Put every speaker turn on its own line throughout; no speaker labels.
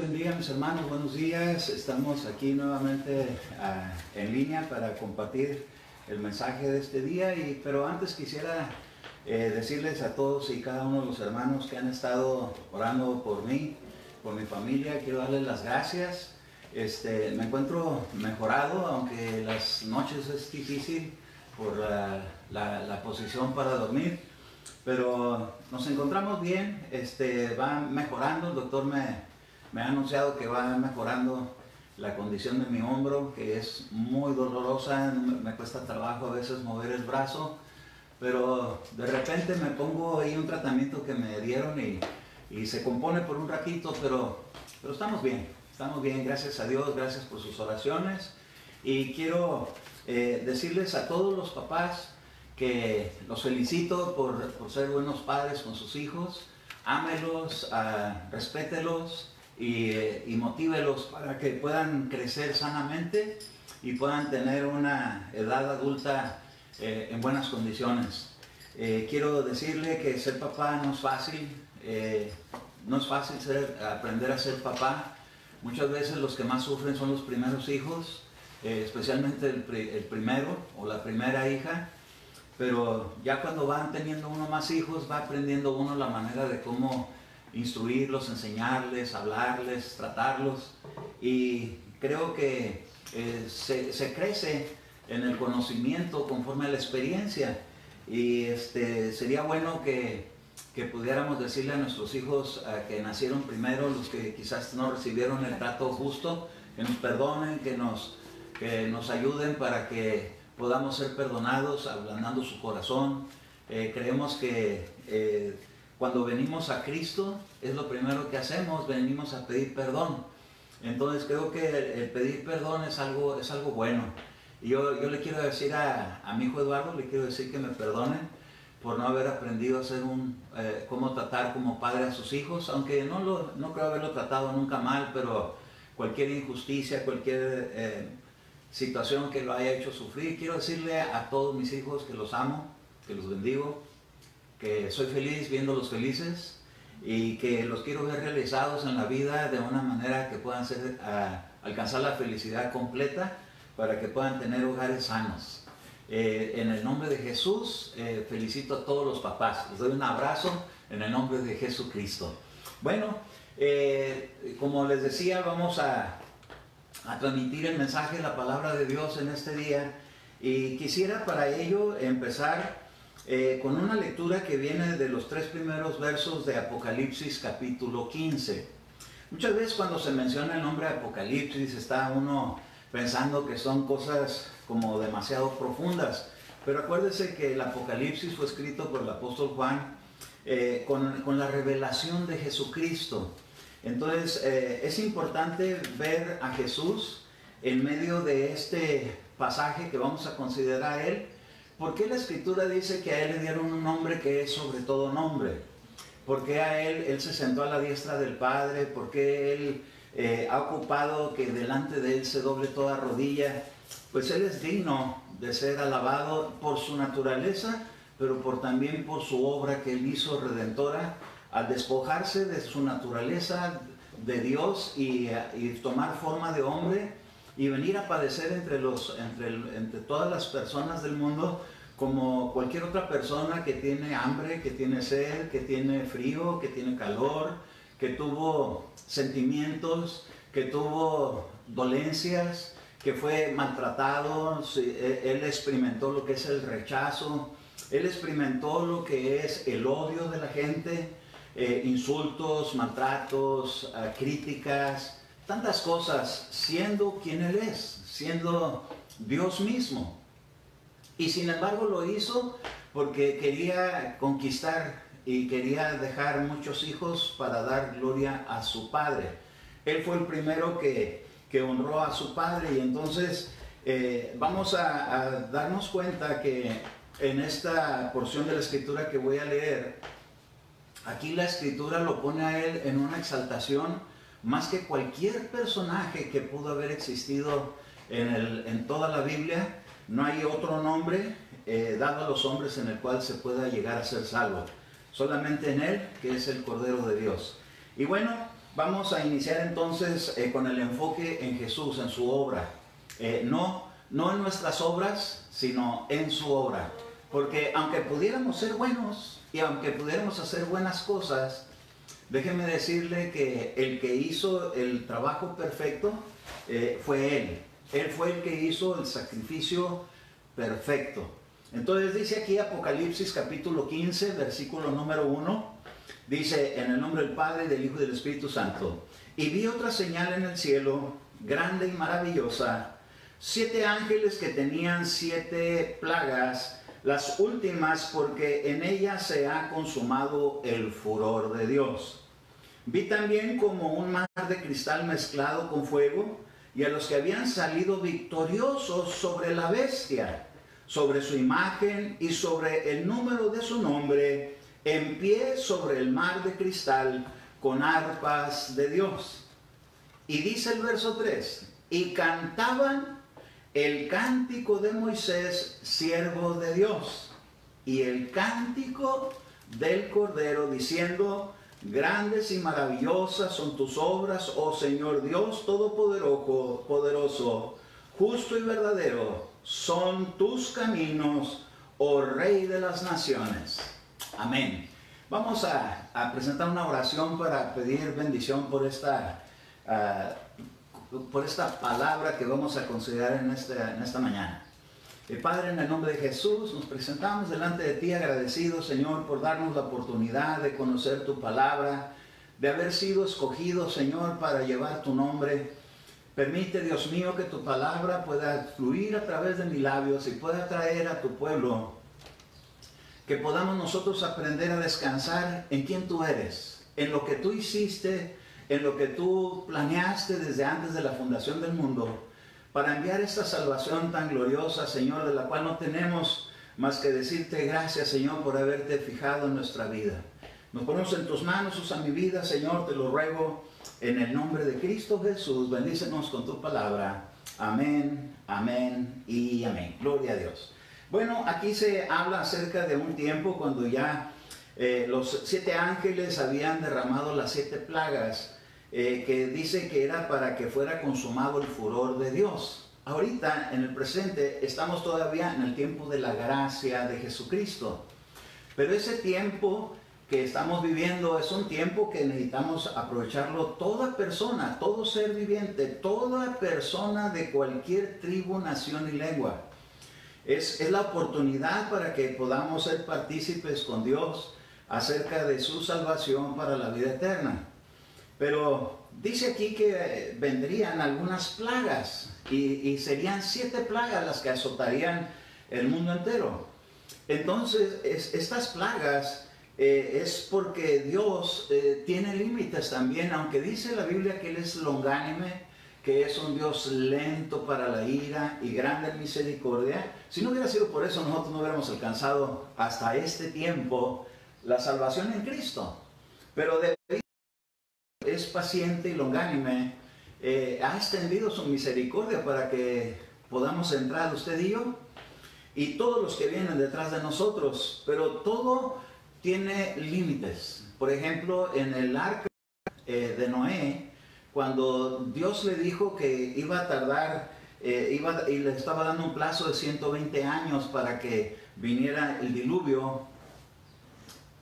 Bendiga mis hermanos, buenos días. Estamos aquí nuevamente en línea para compartir el mensaje de este día. Pero antes quisiera decirles a todos y cada uno de los hermanos que han estado orando por mí, por mi familia, quiero darles las gracias. Me encuentro mejorado, aunque las noches es difícil por la posición para dormir, pero nos encontramos bien. Va mejorando. El doctor me ha anunciado que va mejorando la condición de mi hombro, que es muy dolorosa. Me cuesta trabajo a veces mover el brazo, pero de repente me pongo ahí un tratamiento que me dieron y se compone por un ratito, pero estamos bien, gracias a Dios, gracias por sus oraciones. Y quiero decirles a todos los papás que los felicito por ser buenos padres con sus hijos. Ámelos, respételos y motívelos para que puedan crecer sanamente y puedan tener una edad adulta en buenas condiciones. Quiero decirle que ser papá no es fácil. No es fácil aprender a ser papá. Muchas veces los que más sufren son los primeros hijos, especialmente el primero o la primera hija. Pero ya cuando van teniendo uno más hijos, va aprendiendo uno la manera de cómo instruirlos, enseñarles, hablarles, tratarlos. Y creo que se crece en el conocimiento conforme a la experiencia. Y sería bueno que pudiéramos decirle a nuestros hijos que nacieron primero, los que quizás no recibieron el trato justo, que nos perdonen, que nos ayuden para que podamos ser perdonados, ablandando su corazón. Creemos que cuando venimos a Cristo es lo primero que hacemos, venimos a pedir perdón. Entonces creo que el pedir perdón es algo bueno. Y yo le quiero decir a mi hijo Eduardo, le quiero decir que me perdonen por no haber aprendido a ser cómo tratar como padre a sus hijos, aunque no creo haberlo tratado nunca mal, pero cualquier injusticia, cualquier situación que lo haya hecho sufrir, quiero decirle a todos mis hijos que los amo, que los bendigo, que soy feliz viéndolos felices y que los quiero ver realizados en la vida de una manera que puedan alcanzar la felicidad completa para que puedan tener hogares sanos. En el nombre de Jesús, felicito a todos los papás. Les doy un abrazo en el nombre de Jesucristo. Bueno, como les decía, vamos a transmitir el mensaje de la palabra de Dios en este día. Y quisiera para ello empezar con una lectura que viene de los 3 primeros versos de Apocalipsis capítulo 15. Muchas veces cuando se menciona el nombre de Apocalipsis está uno pensando que son cosas como demasiado profundas, pero acuérdese que el Apocalipsis fue escrito por el apóstol Juan con la revelación de Jesucristo. Entonces es importante ver a Jesús en medio de este pasaje que vamos a considerar a él. ¿Por qué la Escritura dice que a él le dieron un nombre que es sobre todo nombre? ¿Por qué a él se sentó a la diestra del Padre? ¿Por qué él ha ocupado que delante de él se doble toda rodilla? Pues él es digno de ser alabado por su naturaleza, pero también por su obra que él hizo redentora, al despojarse de su naturaleza de Dios y tomar forma de hombre y venir a padecer entre todas las personas del mundo como cualquier otra persona que tiene hambre, que tiene sed, que tiene frío, que tiene calor, que tuvo sentimientos, que tuvo dolencias, que fue maltratado. Él experimentó lo que es el rechazo, él experimentó lo que es el odio de la gente, insultos, maltratos, críticas, tantas cosas, siendo quien él es, siendo Dios mismo. Y sin embargo lo hizo porque quería conquistar y quería dejar muchos hijos para dar gloria a su Padre. Él fue el primero que honró a su Padre. Y entonces vamos a darnos cuenta que en esta porción de la Escritura que voy a leer, aquí la Escritura lo pone a él en una exaltación más que cualquier personaje que pudo haber existido en toda la Biblia. No hay otro nombre dado a los hombres en el cual se pueda llegar a ser salvo. Solamente en él, que es el Cordero de Dios. Y bueno, Vamos a iniciar entonces con el enfoque en Jesús, en su obra. No en nuestras obras, sino en su obra. Porque aunque pudiéramos ser buenos y aunque pudiéramos hacer buenas cosas, déjeme decirle que el que hizo el trabajo perfecto fue Él. Él fue el que hizo el sacrificio perfecto. Entonces dice aquí Apocalipsis capítulo 15, versículo número 1. Dice, en el nombre del Padre, del Hijo y del Espíritu Santo. Y vi otra señal en el cielo, grande y maravillosa, 7 ángeles que tenían 7 plagas, las últimas porque en ellas se ha consumado el furor de Dios. Vi también como un mar de cristal mezclado con fuego, y a los que habían salido victoriosos sobre la bestia, sobre su imagen y sobre el número de su nombre, en pie sobre el mar de cristal con arpas de Dios. Y dice el verso 3, y cantaban el cántico de Moisés, siervo de Dios, y el cántico del Cordero, diciendo, grandes y maravillosas son tus obras, oh Señor Dios Todopoderoso, justo y verdadero son tus caminos, oh Rey de las naciones. Amén. Vamos a presentar una oración para pedir bendición por esta palabra que vamos a considerar en esta mañana. Padre, en el nombre de Jesús, nos presentamos delante de ti agradecidos, Señor, por darnos la oportunidad de conocer tu palabra, de haber sido escogidos, Señor, para llevar tu nombre. Permite, Dios mío, que tu palabra pueda fluir a través de mis labios y pueda traer a tu pueblo, que podamos nosotros aprender a descansar en quién tú eres, en lo que tú hiciste, en lo que tú planeaste desde antes de la fundación del mundo, para enviar esta salvación tan gloriosa, Señor, de la cual no tenemos más que decirte gracias, Señor, por haberte fijado en nuestra vida. Nos ponemos en tus manos, usa mi vida, Señor, te lo ruego, en el nombre de Cristo Jesús, bendícenos con tu palabra. Amén, amén y amén. Gloria a Dios. Bueno, aquí se habla acerca de un tiempo cuando ya los 7 ángeles habían derramado las 7 plagas, que dice que era para que fuera consumado el furor de Dios. Ahorita, en el presente, estamos todavía en el tiempo de la gracia de Jesucristo. Pero ese tiempo que estamos viviendo es un tiempo que necesitamos aprovecharlo toda persona, todo ser viviente, toda persona de cualquier tribu, nación y lengua. Es la oportunidad para que podamos ser partícipes con Dios acerca de su salvación para la vida eterna. Pero dice aquí que vendrían algunas plagas y serían 7 plagas las que azotarían el mundo entero. Entonces, estas plagas es porque Dios tiene límites también, aunque dice la Biblia que Él es longánime, que es un Dios lento para la ira y grande en misericordia. Si no hubiera sido por eso, nosotros no hubiéramos alcanzado hasta este tiempo la salvación en Cristo. Pero es paciente y longánime, ha extendido su misericordia para que podamos entrar usted y yo, y todos los que vienen detrás de nosotros, pero todo tiene límites. Por ejemplo, en el arca de Noé, cuando Dios le dijo que iba a tardar, y le estaba dando un plazo de 120 años para que viniera el diluvio,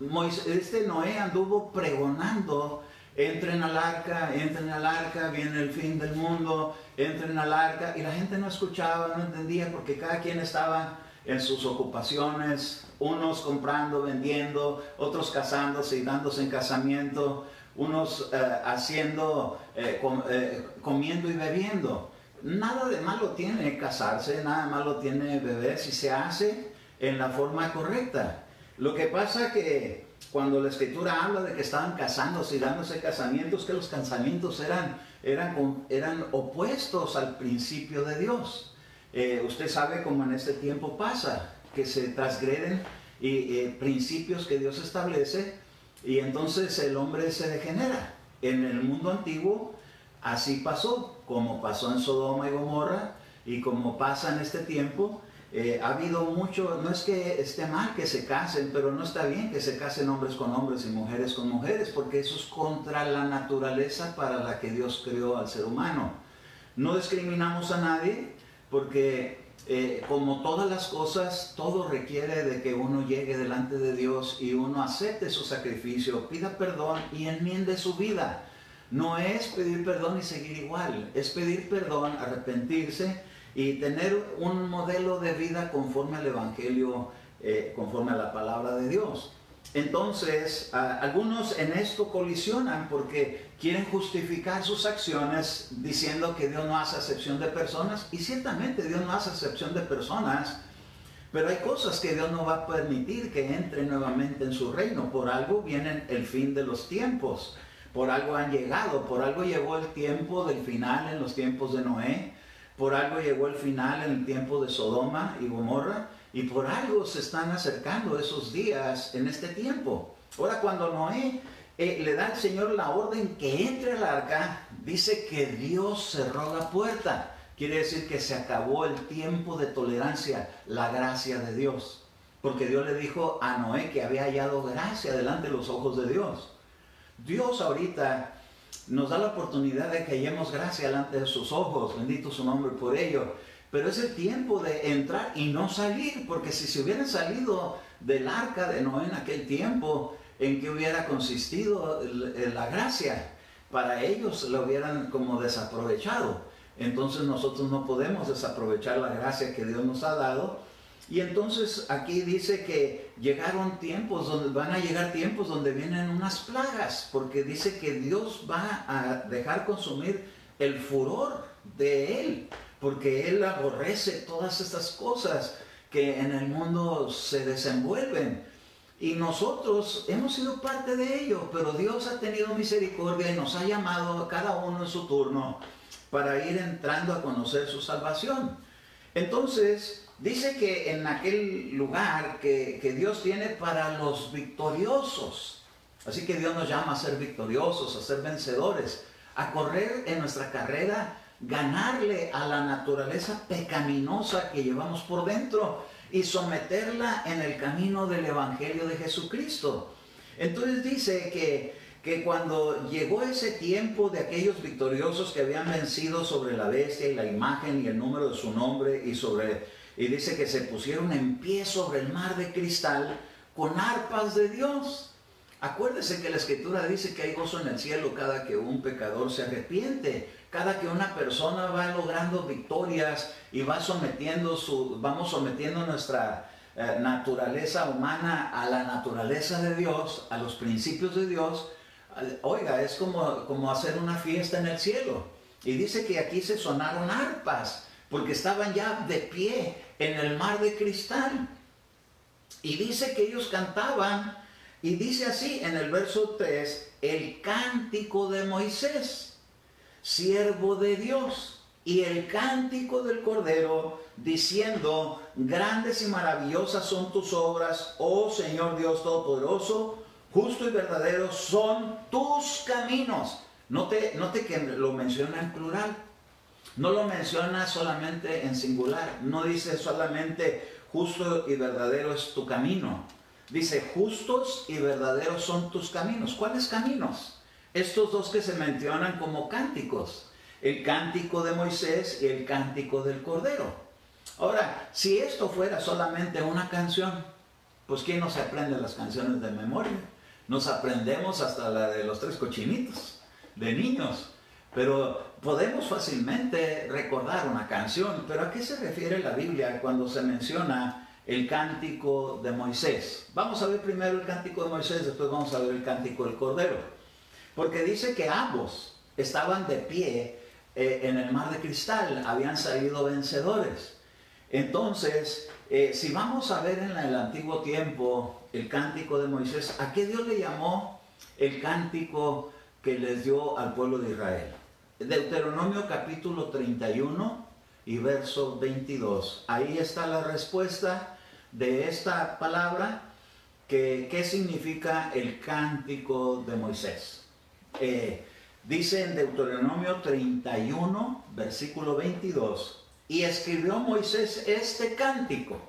Noé anduvo pregonando, entren al arca, viene el fin del mundo, entren al arca, y la gente no escuchaba, no entendía, porque cada quien estaba en sus ocupaciones, unos comprando, vendiendo, otros casándose y dándose en casamiento, unos comiendo y bebiendo. Nada de malo tiene casarse, nada de malo tiene beber si se hace en la forma correcta. Lo que pasa que cuando la Escritura habla de que estaban casándose y dándose casamientos, que los casamientos eran opuestos al principio de Dios. Usted sabe cómo en este tiempo pasa, que se transgreden principios que Dios establece, y entonces el hombre se degenera. En el mundo antiguo así pasó, como pasó en Sodoma y Gomorra, y como pasa en este tiempo. Ha habido mucho, no es que esté mal que se casen, pero no está bien que se casen hombres con hombres y mujeres con mujeres, porque eso es contra la naturaleza para la que Dios creó al ser humano. No discriminamos a nadie, porque como todas las cosas, todo requiere de que uno llegue delante de Dios y uno acepte su sacrificio, pida perdón y enmiende su vida. No es pedir perdón y seguir igual, es pedir perdón, arrepentirse y tener un modelo de vida conforme al Evangelio, conforme a la palabra de Dios. Entonces, algunos en esto colisionan porque quieren justificar sus acciones diciendo que Dios no hace acepción de personas, y ciertamente Dios no hace acepción de personas, pero hay cosas que Dios no va a permitir que entren nuevamente en su reino. Por algo viene el fin de los tiempos, por algo han llegado, por algo llegó el tiempo del final en los tiempos de Noé, por algo llegó el final en el tiempo de Sodoma y Gomorra, y por algo se están acercando esos días en este tiempo. Ahora, cuando Noé le da al Señor la orden que entre al arca, dice que Dios cerró la puerta. Quiere decir que se acabó el tiempo de tolerancia, la gracia de Dios. Porque Dios le dijo a Noé que había hallado gracia delante de los ojos de Dios. Dios ahorita nos da la oportunidad de que hallemos gracia delante de sus ojos, bendito su nombre por ello. Pero es el tiempo de entrar y no salir, porque si se hubieran salido del arca de Noé en aquel tiempo, ¿en qué hubiera consistido la gracia? Para ellos lo hubieran como desaprovechado. Entonces nosotros no podemos desaprovechar la gracia que Dios nos ha dado. Y entonces aquí dice que llegaron tiempos donde van a llegar tiempos donde vienen unas plagas, porque dice que Dios va a dejar consumir el furor de Él, porque Él aborrece todas estas cosas que en el mundo se desenvuelven. Y nosotros hemos sido parte de ello, pero Dios ha tenido misericordia y nos ha llamado a cada uno en su turno para ir entrando a conocer su salvación. Entonces, dice que en aquel lugar que Dios tiene para los victoriosos. Así que Dios nos llama a ser victoriosos, a ser vencedores, a correr en nuestra carrera, ganarle a la naturaleza pecaminosa que llevamos por dentro y someterla en el camino del Evangelio de Jesucristo. Entonces dice que cuando llegó ese tiempo de aquellos victoriosos que habían vencido sobre la bestia y la imagen y el número de su nombre, y dice que se pusieron en pie sobre el mar de cristal con arpas de Dios. Acuérdese que la Escritura dice que hay gozo en el cielo cada que un pecador se arrepiente, cada que una persona va logrando victorias y vamos sometiendo nuestra naturaleza humana a la naturaleza de Dios, a los principios de Dios. Oiga, es como hacer una fiesta en el cielo. Y dice que aquí se sonaron arpas, porque estaban ya de pie en el mar de cristal. Y dice que ellos cantaban, y dice así en el verso 3, el cántico de Moisés, siervo de Dios, y el cántico del Cordero, diciendo, grandes y maravillosas son tus obras, oh Señor Dios Todopoderoso, justo y verdadero son tus caminos. Note que lo menciona en plural. No lo menciona solamente en singular. No dice solamente justo y verdadero es tu camino. Dice justos y verdaderos son tus caminos. ¿Cuáles caminos? Estos dos que se mencionan como cánticos. El cántico de Moisés y el cántico del Cordero. Ahora, si esto fuera solamente una canción, pues ¿quién no se aprende las canciones de memoria? Nos aprendemos hasta la de los 3 cochinitos de niños. Pero podemos fácilmente recordar una canción. ¿Pero a qué se refiere la Biblia cuando se menciona el cántico de Moisés? Vamos a ver primero el cántico de Moisés, después vamos a ver el cántico del Cordero. Porque dice que ambos estaban de pie en el mar de cristal, habían salido vencedores. Entonces, si vamos a ver en el antiguo tiempo el cántico de Moisés, ¿a qué Dios le llamó el cántico que les dio al pueblo de Israel? Deuteronomio capítulo 31 y verso 22. Ahí está la respuesta de esta palabra. ¿Qué significa el cántico de Moisés? Dice en Deuteronomio 31, versículo 22, Y escribió Moisés este cántico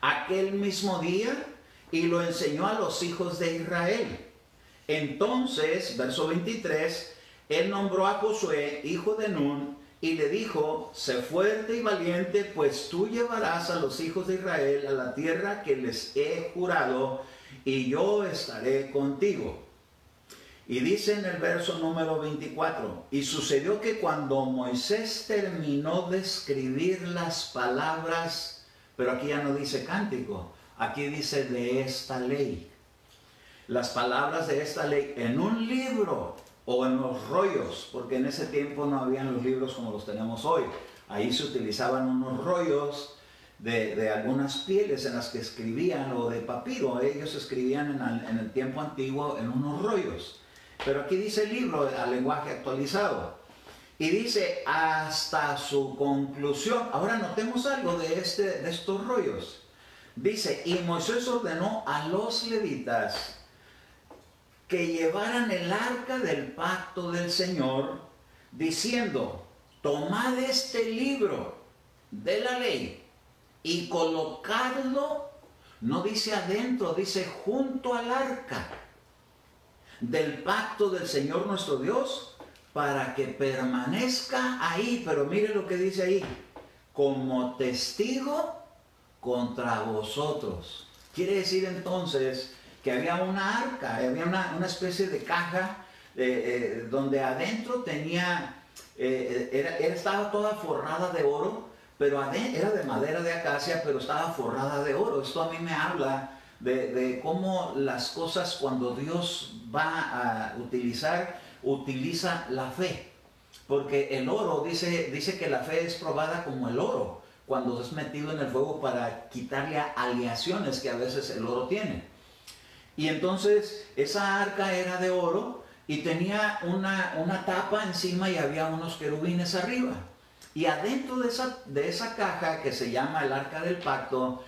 aquel mismo día y lo enseñó a los hijos de Israel. Entonces, verso 23, él nombró a Josué, hijo de Nun, y le dijo: sé fuerte y valiente, pues tú llevarás a los hijos de Israel a la tierra que les he jurado, y yo estaré contigo. Y dice en el verso número 24, y sucedió que cuando Moisés terminó de escribir las palabras, pero aquí ya no dice cántico, aquí dice de esta ley, las palabras de esta ley en un libro o en los rollos, porque en ese tiempo no habían los libros como los tenemos hoy. Ahí se utilizaban unos rollos de algunas pieles en las que escribían, o de papiro. Ellos escribían en el tiempo antiguo en unos rollos. Pero aquí dice libro al lenguaje actualizado. Y dice hasta su conclusión. Ahora notemos algo de estos rollos. Dice: y Moisés ordenó a los levitas que llevaran el arca del pacto del Señor, diciendo: tomad este libro de la ley y colocadlo, no dice adentro, dice junto al arca del pacto del Señor nuestro Dios, para que permanezca ahí. Pero mire lo que dice ahí: como testigo contra vosotros. Quiere decir entonces que había una arca, había una especie de caja donde adentro tenía, estaba toda forrada de oro, pero era de madera de acacia, pero estaba forrada de oro. Esto a mí me habla de cómo las cosas, cuando Dios va a utiliza la fe. Porque el oro, dice que la fe es probada como el oro, cuando es metido en el fuego para quitarle aleaciones que a veces el oro tiene. Y entonces esa arca era de oro y tenía una tapa encima y había unos querubines arriba. Y adentro de esa caja, que se llama el arca del pacto,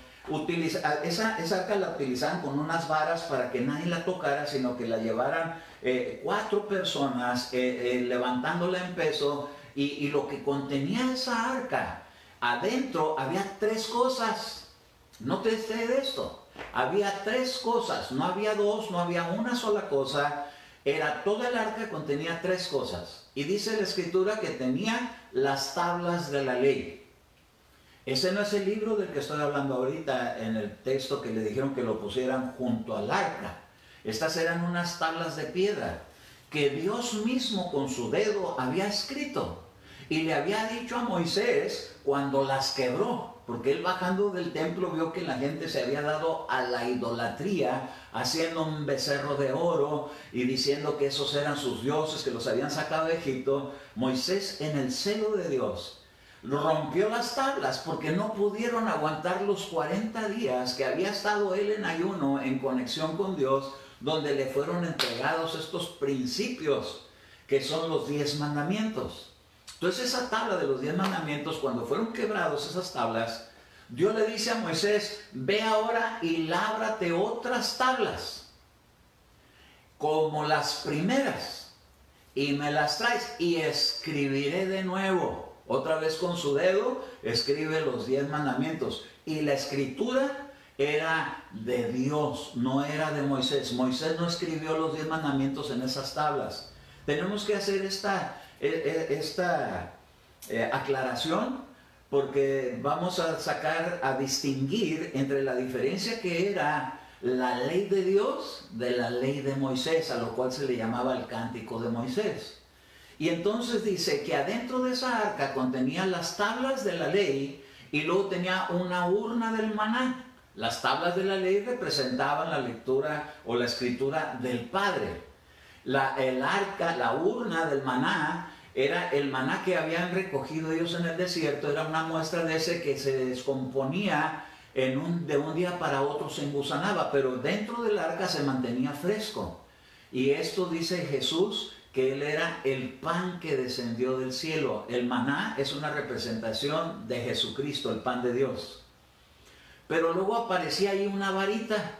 esa arca la utilizaban con unas varas para que nadie la tocara, sino que la llevaran 4 personas levantándola en peso. Y lo que contenía esa arca, adentro había 3 cosas. Nótese de esto. Había 3 cosas, no había 2, no había una sola cosa. Era toda el arca, contenía 3 cosas. Y dice la escritura que tenía las tablas de la ley. Ese no es el libro del que estoy hablando ahorita, en el texto que le dijeron que lo pusieran junto al arca. Estas eran unas tablas de piedra que Dios mismo con su dedo había escrito. Y le había dicho a Moisés cuando las quebró, porque él, bajando del templo, vio que la gente se había dado a la idolatría, haciendo un becerro de oro y diciendo que esos eran sus dioses, que los habían sacado de Egipto. Moisés, en el celo de Dios, rompió las tablas porque no pudieron aguantar los 40 días que había estado él en ayuno, en conexión con Dios, donde le fueron entregados estos principios que son los 10 mandamientos. Entonces esa tabla de los 10 mandamientos, cuando fueron quebrados esas tablas, Dios le dice a Moisés: ve ahora y lábrate otras tablas como las primeras y me las traes y escribiré de nuevo. Otra vez con su dedo escribe los 10 mandamientos. Y la escritura era de Dios, no era de Moisés. Moisés no escribió los 10 mandamientos en esas tablas. Tenemos que hacer esta aclaración, porque vamos a distinguir entre la diferencia que era la ley de Dios de la ley de Moisés, a lo cual se le llamaba el cántico de Moisés. Y entonces dice que adentro de esa arca contenía las tablas de la ley y luego tenía una urna del maná. Las tablas de la ley representaban la lectura o la escritura del Padre. El arca, la urna del maná, era el maná que habían recogido ellos en el desierto. Era una muestra de ese que se descomponía de un día para otro, se engusanaba, pero dentro del arca se mantenía fresco. Y esto dice Jesús, que Él era el pan que descendió del cielo. El maná es una representación de Jesucristo, el pan de Dios. Pero luego aparecía ahí una varita.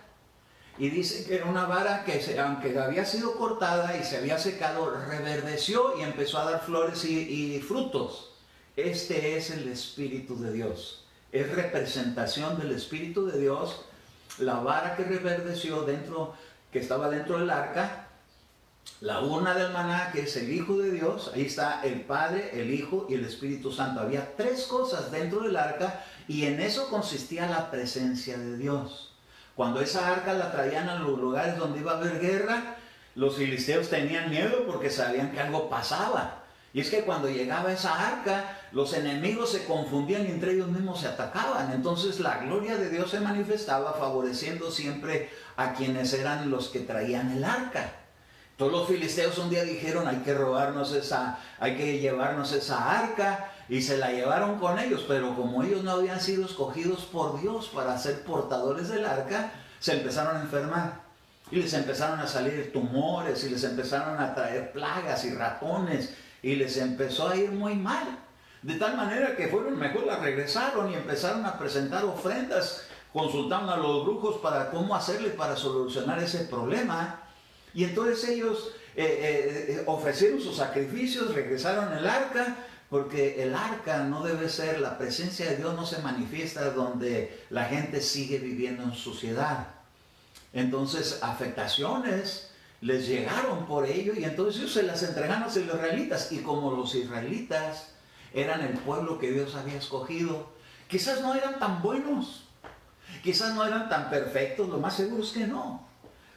Y dice que era una vara que, aunque había sido cortada y se había secado, reverdeció y empezó a dar flores y frutos. Este es el Espíritu de Dios. Es representación del Espíritu de Dios. La vara que reverdeció dentro, que estaba dentro del arca, la urna del maná, que es el Hijo de Dios. Ahí está el Padre, el Hijo y el Espíritu Santo. Había tres cosas dentro del arca y en eso consistía la presencia de Dios. Cuando esa arca la traían a los lugares donde iba a haber guerra, los filisteos tenían miedo porque sabían que algo pasaba. Y es que cuando llegaba esa arca, los enemigos se confundían y entre ellos mismos se atacaban. Entonces la gloria de Dios se manifestaba favoreciendo siempre a quienes eran los que traían el arca. Todos los filisteos un día dijeron, hay que llevarnos esa arca, y se la llevaron con ellos, pero como ellos no habían sido escogidos por Dios para ser portadores del arca, se empezaron a enfermar. Y les empezaron a salir tumores, y les empezaron a traer plagas y ratones, y les empezó a ir muy mal. De tal manera que mejor la regresaron y empezaron a presentar ofrendas, consultando a los brujos para cómo hacerle para solucionar ese problema. Y entonces ellos ofrecieron sus sacrificios, regresaron el arca, porque el arca no debe ser, la presencia de Dios no se manifiesta donde la gente sigue viviendo en suciedad. Entonces afectaciones les llegaron por ello y entonces ellos se las entregaron a los israelitas. Y como los israelitas eran el pueblo que Dios había escogido, quizás no eran tan buenos, quizás no eran tan perfectos, lo más seguro es que no,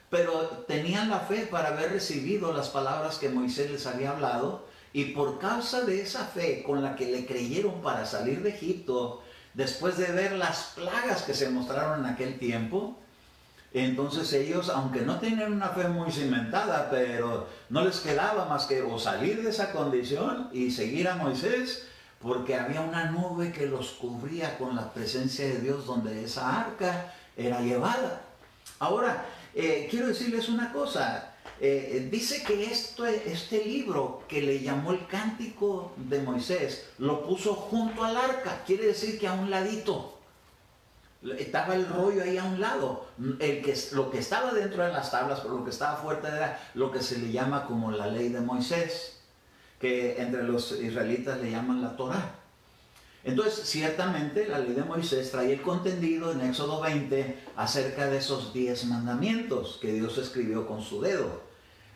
pero tenían la fe para haber recibido las palabras que Moisés les había hablado, y por causa de esa fe con la que le creyeron para salir de Egipto, después de ver las plagas que se mostraron en aquel tiempo, entonces ellos, aunque no tenían una fe muy cimentada, pero no les quedaba más que o salir de esa condición y seguir a Moisés, porque había una nube que los cubría con la presencia de Dios donde esa arca era llevada. Ahora, quiero decirles una cosa. Dice que este libro que le llamó el Cántico de Moisés lo puso junto al arca. Quiere decir que a un ladito estaba el rollo ahí a un lado. Lo que estaba dentro de las tablas, pero lo que estaba fuerte era lo que se le llama como la ley de Moisés, que entre los israelitas le llaman la Torá. Entonces, ciertamente la ley de Moisés trae el contenido en Éxodo 20 acerca de esos 10 mandamientos que Dios escribió con su dedo.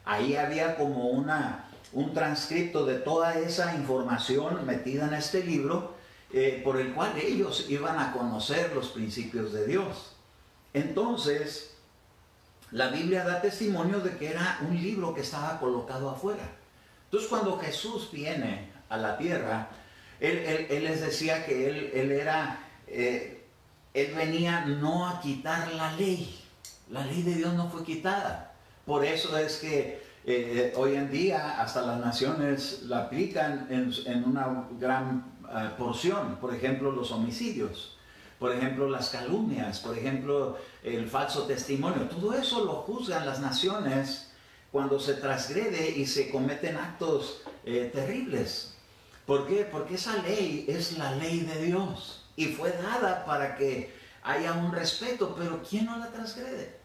Ahí había como un transcripto de toda esa información metida en este libro, por el cual ellos iban a conocer los principios de Dios. Entonces, la Biblia da testimonio de que era un libro que estaba colocado afuera. Entonces, cuando Jesús viene a la tierra, Él les decía que él venía no a quitar la ley. La ley de Dios no fue quitada. Por eso es que hoy en día hasta las naciones la aplican en una gran porción. Por ejemplo, los homicidios, por ejemplo, las calumnias, por ejemplo, el falso testimonio. Todo eso lo juzgan las naciones cuando se transgrede y se cometen actos terribles. ¿Por qué? Porque esa ley es la ley de Dios y fue dada para que haya un respeto, pero ¿quién no la transgrede?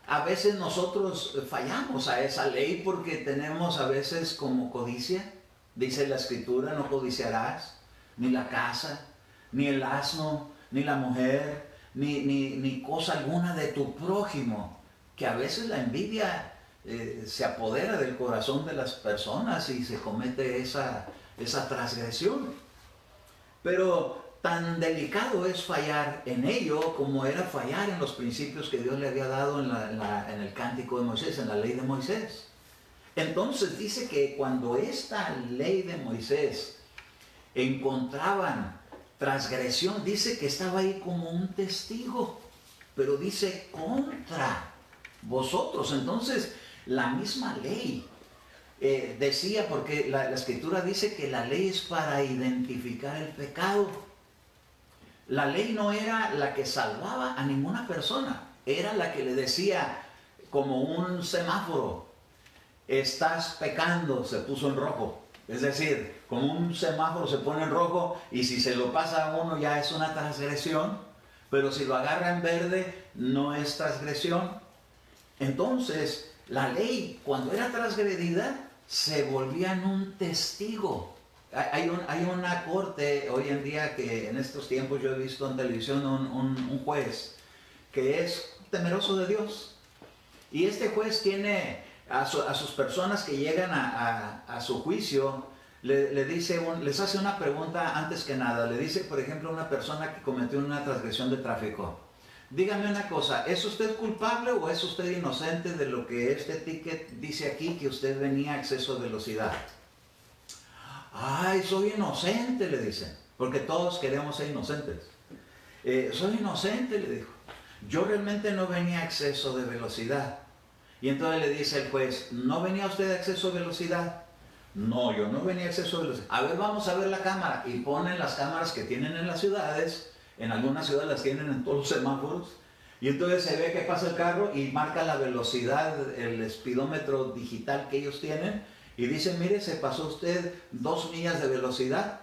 A veces nosotros fallamos a esa ley porque tenemos a veces como codicia. Dice la Escritura, no codiciarás ni la casa, ni el asno, ni la mujer, ni cosa alguna de tu prójimo. Que a veces la envidia se apodera del corazón de las personas y se comete esa transgresión. Pero tan delicado es fallar en ello como era fallar en los principios que Dios le había dado en el Cántico de Moisés, en la ley de Moisés. Entonces dice que cuando esta ley de Moisés encontraban transgresión, dice que estaba ahí como un testigo, pero dice contra vosotros. Entonces la misma ley decía, porque la Escritura dice que la ley es para identificar el pecado. La ley no era la que salvaba a ninguna persona, era la que le decía como un semáforo: estás pecando, se puso en rojo. Es decir, como un semáforo se pone en rojo y si se lo pasa a uno ya es una transgresión, pero si lo agarra en verde no es transgresión. Entonces, la ley, cuando era transgredida, se volvía en un testigo hay una corte hoy en día que en estos tiempos yo he visto en televisión un juez que es temeroso de Dios. Y este juez tiene a sus personas que llegan a su juicio, les hace una pregunta antes que nada. Le dice, por ejemplo, a una persona que cometió una transgresión de tráfico: dígame una cosa, ¿es usted culpable o es usted inocente de lo que este ticket dice aquí, que usted venía a exceso de velocidad? Ay, soy inocente, le dicen, porque todos queremos ser inocentes. Soy inocente, le dijo. Yo realmente no venía a exceso de velocidad. Y entonces le dice el juez: ¿no venía usted a exceso de velocidad? No, yo no venía a exceso de velocidad. A ver, vamos a ver la cámara. Y ponen las cámaras que tienen en las ciudades. En algunas ciudades las tienen en todos los semáforos. Y entonces se ve que pasa el carro y marca la velocidad, el espidómetro digital que ellos tienen. Y dicen: mire, se pasó usted 2 millas de velocidad.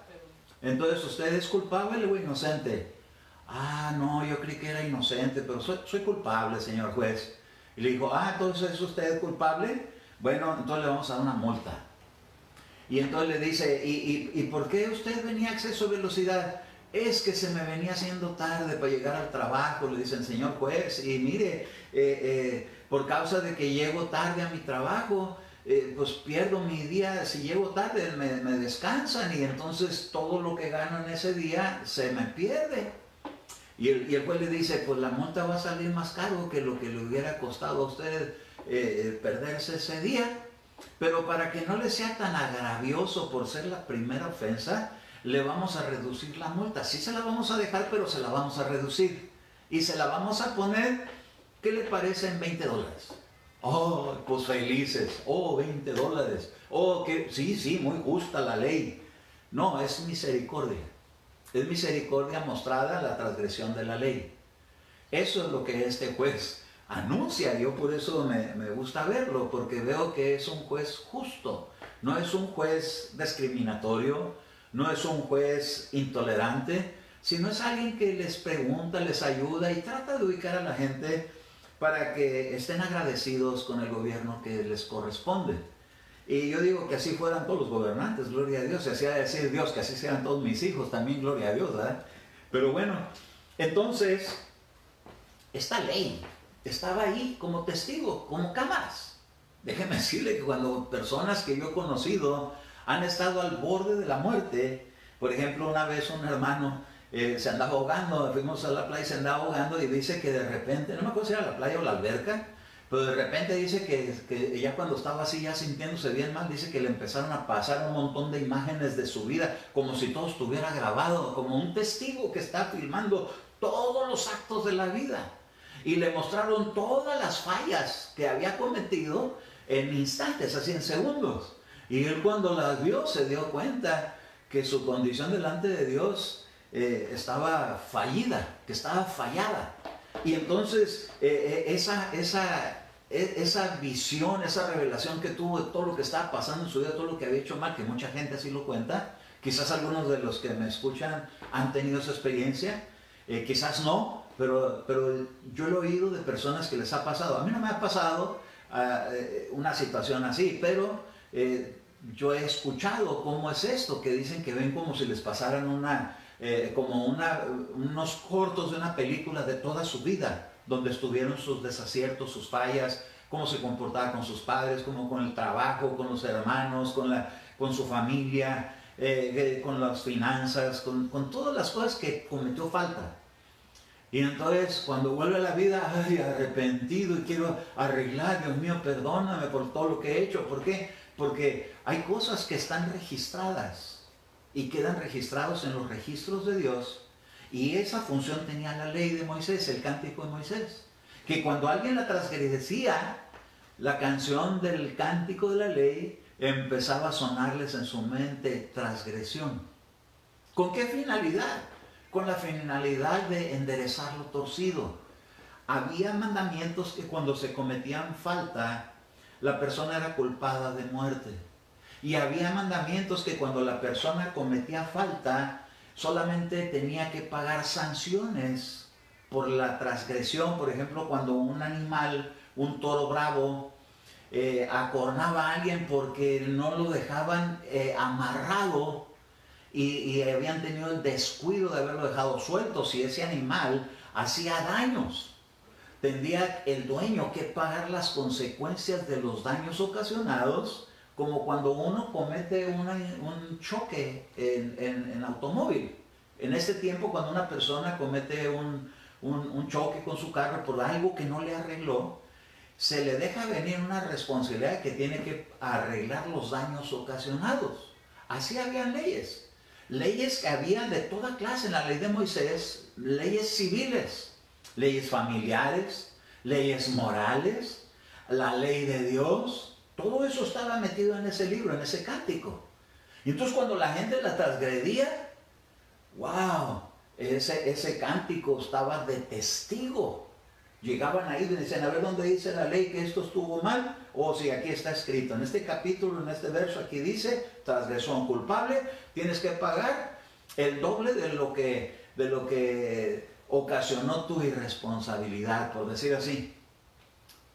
Entonces, ¿usted es culpable o inocente? Ah, no, yo creí que era inocente, pero soy culpable, señor juez. Y le dijo: ah, entonces ¿es usted culpable? Bueno, entonces le vamos a dar una multa. Y entonces le dice: ¿y por qué usted venía a exceso de velocidad? Es que se me venía haciendo tarde para llegar al trabajo, le dicen: señor juez, y mire, por causa de que llego tarde a mi trabajo, pues pierdo mi día. Si llego tarde me descansan y entonces todo lo que gano en ese día se me pierde. Y el juez le dice: pues la multa va a salir más caro que lo que le hubiera costado a usted perderse ese día. Pero para que no le sea tan agravioso por ser la primera ofensa, le vamos a reducir la multa. Sí se la vamos a dejar, pero se la vamos a reducir. Y se la vamos a poner, ¿qué le parece, en $20? Oh, pues felices. Oh, $20. Oh, que sí, muy justa la ley. No, es misericordia. Es misericordia mostrada en la transgresión de la ley. Eso es lo que este juez anuncia. Yo por eso me gusta verlo, porque veo que es un juez justo. No es un juez discriminatorio, no es un juez intolerante, sino es alguien que les pregunta, les ayuda y trata de ubicar a la gente para que estén agradecidos con el gobierno que les corresponde. Y yo digo que así fueran todos los gobernantes, gloria a Dios. Y así ha de decir Dios que así sean todos mis hijos, también gloria a Dios, ¿verdad? Pero bueno, entonces, esta ley estaba ahí como testigo, como cámaras. Déjeme decirle que cuando personas que yo he conocido han estado al borde de la muerte, por ejemplo, una vez un hermano se andaba ahogando, fuimos a la playa y se andaba ahogando, y dice que de repente, no me acuerdo si era la playa o la alberca, pero de repente dice que ya cuando estaba así, ya sintiéndose bien mal, dice que le empezaron a pasar un montón de imágenes de su vida, como si todo estuviera grabado, como un testigo que está filmando todos los actos de la vida. Y le mostraron todas las fallas que había cometido en instantes, así en segundos. Y él, cuando las vio, se dio cuenta que su condición delante de Dios estaba fallida, que estaba fallada. Y entonces esa visión, esa revelación que tuvo de todo lo que estaba pasando en su vida, todo lo que había hecho mal, que mucha gente así lo cuenta, quizás algunos de los que me escuchan han tenido esa experiencia, quizás no, pero yo lo he oído de personas que les ha pasado. A mí no me ha pasado una situación así, pero yo he escuchado cómo es esto, que dicen que ven como si les pasaran unos cortos de una película de toda su vida, donde estuvieron sus desaciertos, sus fallas, cómo se comportaba con sus padres, cómo con el trabajo, con los hermanos, con su familia, con las finanzas, con todas las cosas que cometió falta. Y entonces cuando vuelve a la vida, ay, arrepentido y quiero arreglar, Dios mío, perdóname por todo lo que he hecho. ¿Por qué? Porque hay cosas que están registradas y quedan registrados en los registros de Dios. Y esa función tenía la ley de Moisés, el cántico de Moisés. Que cuando alguien la transgredía, la canción del cántico de la ley empezaba a sonarles en su mente: transgresión. ¿Con qué finalidad? Con la finalidad de enderezar lo torcido. Había mandamientos que cuando se cometían falta, la persona era culpada de muerte. Y había mandamientos que cuando la persona cometía falta, solamente tenía que pagar sanciones por la transgresión. Por ejemplo, cuando un animal, un toro bravo, acornaba a alguien porque no lo dejaban amarrado y habían tenido el descuido de haberlo dejado suelto. Si ese animal hacía daños, tendría el dueño que pagar las consecuencias de los daños ocasionados, como cuando uno comete un choque en automóvil. En este tiempo, cuando una persona comete un choque con su carro por algo que no le arregló, se le deja venir una responsabilidad que tiene que arreglar los daños ocasionados. Así habían leyes. Leyes que había de toda clase en la ley de Moisés, leyes civiles, leyes familiares, leyes morales, la ley de Dios. Todo eso estaba metido en ese libro, en ese cántico. Y entonces cuando la gente la transgredía, wow, ese cántico estaba de testigo. Llegaban ahí y decían, a ver dónde dice la ley que esto estuvo mal. O si aquí está escrito, en este capítulo, en este verso, aquí dice, transgresión culpable, tienes que pagar el doble de lo que ocasionó tu irresponsabilidad, por decir así.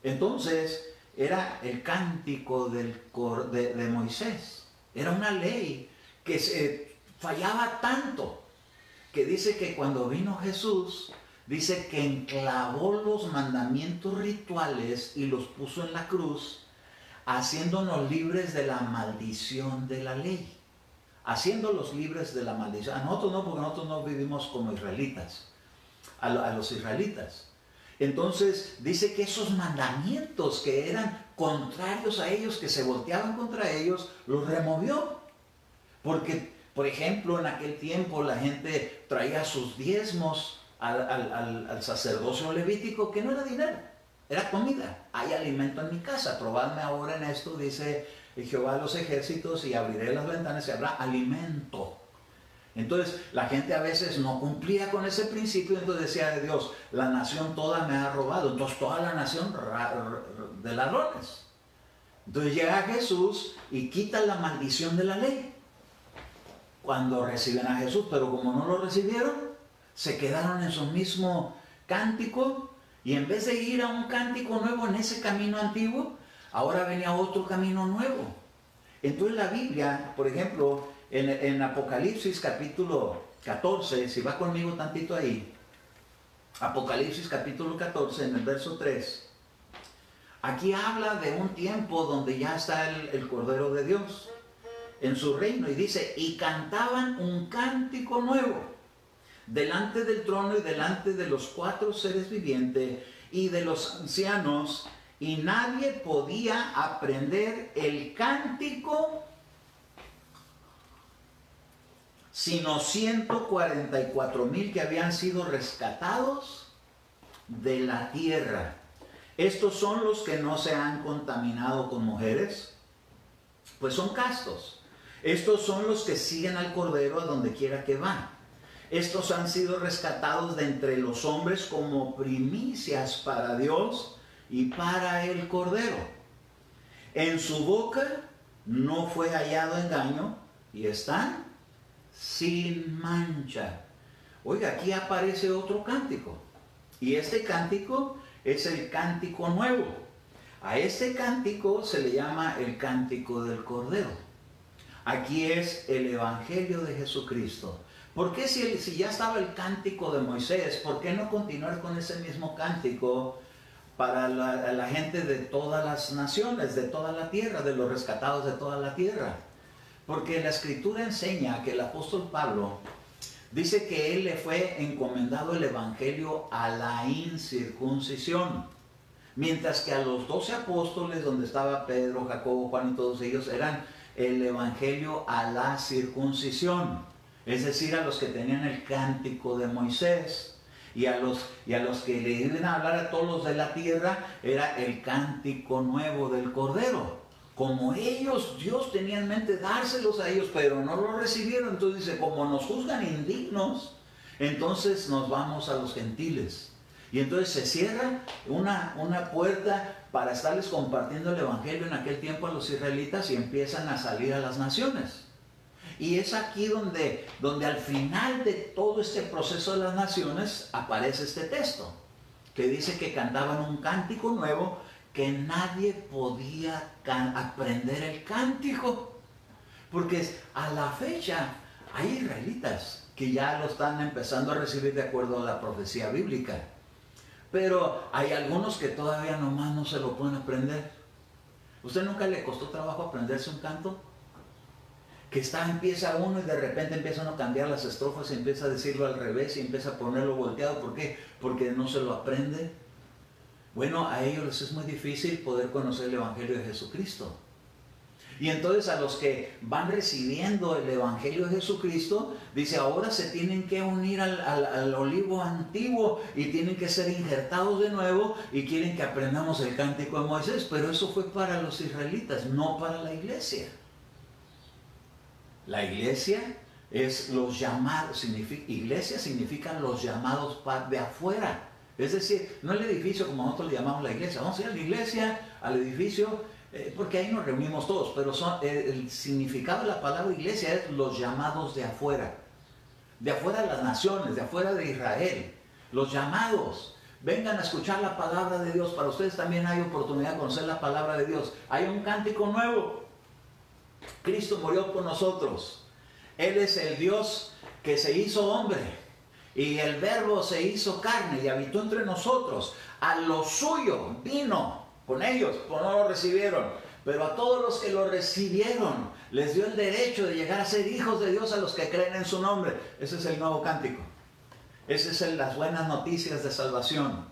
Entonces, era el cántico de Moisés. Era una ley que se fallaba tanto, que dice que cuando vino Jesús, dice que enclavó los mandamientos rituales y los puso en la cruz, haciéndonos libres de la maldición de la ley. Haciéndolos libres de la maldición. A nosotros no, porque nosotros no vivimos como israelitas. A los israelitas. Entonces dice que esos mandamientos que eran contrarios a ellos, que se volteaban contra ellos, los removió. Porque, por ejemplo, en aquel tiempo la gente traía sus diezmos al sacerdocio levítico, que no era dinero, era comida. Hay alimento en mi casa, probadme ahora en esto, dice Jehová de los ejércitos, y abriré las ventanas y habrá alimento. Entonces la gente a veces no cumplía con ese principio, entonces decía de Dios, la nación toda me ha robado, entonces toda la nación de ladrones. Entonces llega Jesús y quita la maldición de la ley cuando reciben a Jesús, pero como no lo recibieron, se quedaron en su mismo cántico, y en vez de ir a un cántico nuevo en ese camino antiguo, ahora venía otro camino nuevo. Entonces la Biblia, por ejemplo, en Apocalipsis capítulo 14, si va conmigo tantito ahí, Apocalipsis capítulo 14, en el verso 3, aquí habla de un tiempo donde ya está el Cordero de Dios en su reino, y dice, y cantaban un cántico nuevo delante del trono y delante de los 4 seres vivientes y de los ancianos, y nadie podía aprender el cántico sino 144,000 que habían sido rescatados de la tierra. Estos son los que no se han contaminado con mujeres, pues son castos. Estos son los que siguen al Cordero a donde quiera que va. Estos han sido rescatados de entre los hombres como primicias para Dios y para el Cordero. En su boca no fue hallado engaño y están sin mancha. Oiga, aquí aparece otro cántico. Y este cántico es el cántico nuevo. A este cántico se le llama el cántico del Cordero. Aquí es el Evangelio de Jesucristo. ¿Por qué si ya estaba el cántico de Moisés, por qué no continuar con ese mismo cántico para la gente de todas las naciones, de toda la tierra, de los rescatados de toda la tierra? Porque la Escritura enseña que el apóstol Pablo dice que él le fue encomendado el Evangelio a la incircuncisión, mientras que a los 12 apóstoles, donde estaba Pedro, Jacobo, Juan y todos ellos, eran el Evangelio a la circuncisión. Es decir, a los que tenían el cántico de Moisés, y a los que le iban a hablar a todos los de la tierra, era el cántico nuevo del Cordero. Como ellos, Dios tenía en mente dárselos a ellos, pero no lo recibieron. Entonces dice, como nos juzgan indignos, entonces nos vamos a los gentiles. Y entonces se cierra una puerta para estarles compartiendo el Evangelio en aquel tiempo a los israelitas, y empiezan a salir a las naciones. Y es aquí donde al final de todo este proceso de las naciones aparece este texto, que dice que cantaban un cántico nuevo, que nadie podía aprender el cántico. Porque a la fecha hay israelitas que ya lo están empezando a recibir de acuerdo a la profecía bíblica. Pero hay algunos que todavía nomás no se lo pueden aprender. ¿Usted nunca le costó trabajo aprenderse un canto? Que empieza uno y de repente empieza uno a cambiar las estrofas y empieza a decirlo al revés y empieza a ponerlo volteado. ¿Por qué? Porque no se lo aprende. Bueno, a ellos les es muy difícil poder conocer el Evangelio de Jesucristo. Y entonces a los que van recibiendo el Evangelio de Jesucristo, dice, ahora se tienen que unir al olivo antiguo y tienen que ser injertados de nuevo y quieren que aprendamos el cántico de Moisés. Pero eso fue para los israelitas, no para la iglesia. La iglesia es los llamados, iglesia significan los llamados de afuera. Es decir, no el edificio como nosotros le llamamos la iglesia. Vamos a ir a la iglesia, al edificio, porque ahí nos reunimos todos, pero el significado de la palabra iglesia es los llamados de afuera de las naciones, de afuera de Israel, los llamados. Vengan a escuchar la palabra de Dios. Para ustedes también hay oportunidad de conocer la palabra de Dios. Hay un cántico nuevo. Cristo murió por nosotros. Él es el Dios que se hizo hombre. Y el Verbo se hizo carne y habitó entre nosotros. A lo suyo vino. Con ellos, pues no lo recibieron. Pero a todos los que lo recibieron, les dio el derecho de llegar a ser hijos de Dios a los que creen en su nombre. Ese es el nuevo cántico. Ese es las buenas noticias de salvación.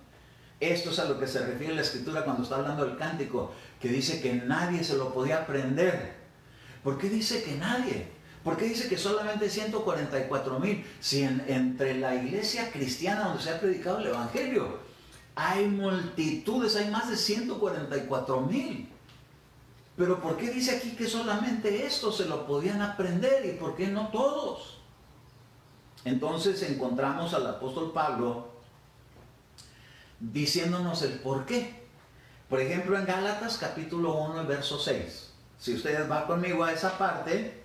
Esto es a lo que se refiere la Escritura cuando está hablando del cántico, que dice que nadie se lo podía aprender. ¿Por qué dice que nadie? ¿Por qué dice que solamente 144,000? Si entre la iglesia cristiana donde se ha predicado el Evangelio hay multitudes, hay más de 144,000. Pero ¿por qué dice aquí que solamente estos se lo podían aprender y por qué no todos? Entonces encontramos al apóstol Pablo diciéndonos el por qué. Por ejemplo, en Gálatas capítulo 1, verso 6. Si ustedes van conmigo a esa parte,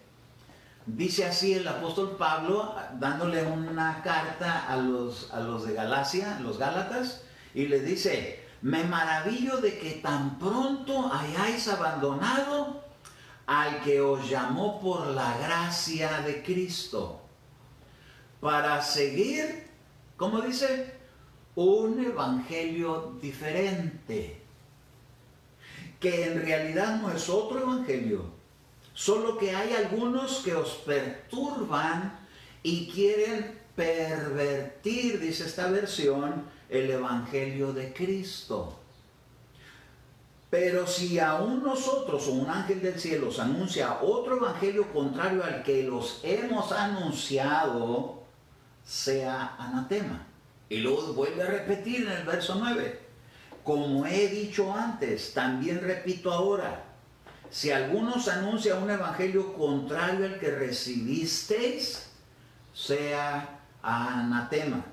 dice así el apóstol Pablo, dándole una carta a los de Galacia, los Gálatas, y le dice, me maravillo de que tan pronto hayáis abandonado al que os llamó por la gracia de Cristo, para seguir, ¿cómo dice? Un evangelio diferente, que en realidad no es otro evangelio, solo que hay algunos que os perturban y quieren pervertir, dice esta versión, el evangelio de Cristo. Pero si aún nosotros o un ángel del cielo os anuncia otro evangelio contrario al que los hemos anunciado, sea anatema. Y luego vuelve a repetir en el verso 9, como he dicho antes, también repito ahora, si alguno os anuncia un evangelio contrario al que recibisteis, sea anatema.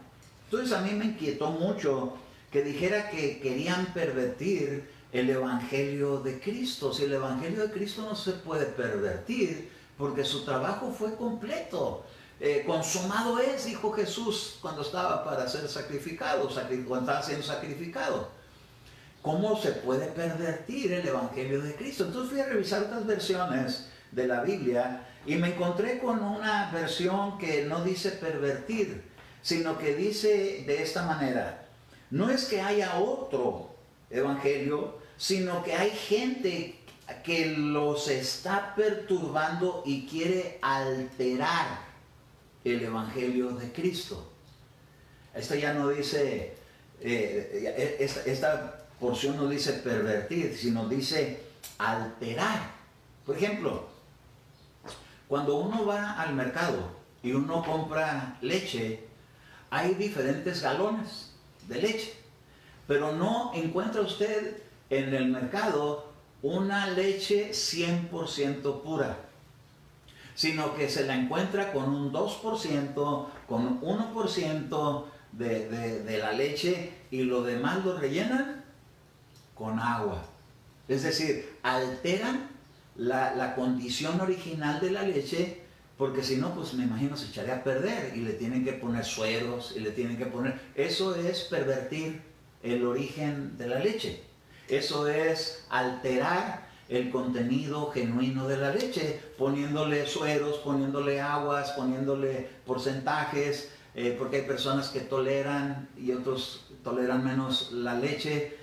Entonces a mí me inquietó mucho que dijera que querían pervertir el evangelio de Cristo. Si el evangelio de Cristo no se puede pervertir, porque su trabajo fue completo. Consumado es, dijo Jesús cuando estaba para ser sacrificado, cuando estaba siendo sacrificado. ¿Cómo se puede pervertir el evangelio de Cristo? Entonces fui a revisar otras versiones de la Biblia y me encontré con una versión que no dice pervertir, sino que dice de esta manera: no es que haya otro evangelio, sino que hay gente que los está perturbando y quiere alterar el evangelio de Cristo. Esto ya no dice, esta porción no dice pervertir, sino dice alterar. Por ejemplo, cuando uno va al mercado y uno compra leche, hay diferentes galones de leche, pero no encuentra usted en el mercado una leche 100% pura, sino que se la encuentra con un 2%, con 1% de la leche, y lo demás lo rellenan con agua. Es decir, alteran la condición original de la leche, porque si no, pues me imagino se echaría a perder y le tienen que poner sueros y le tienen que poner... Eso es pervertir el origen de la leche. Eso es alterar el contenido genuino de la leche, poniéndole sueros, poniéndole aguas, poniéndole porcentajes, porque hay personas que toleran y otros toleran menos la leche,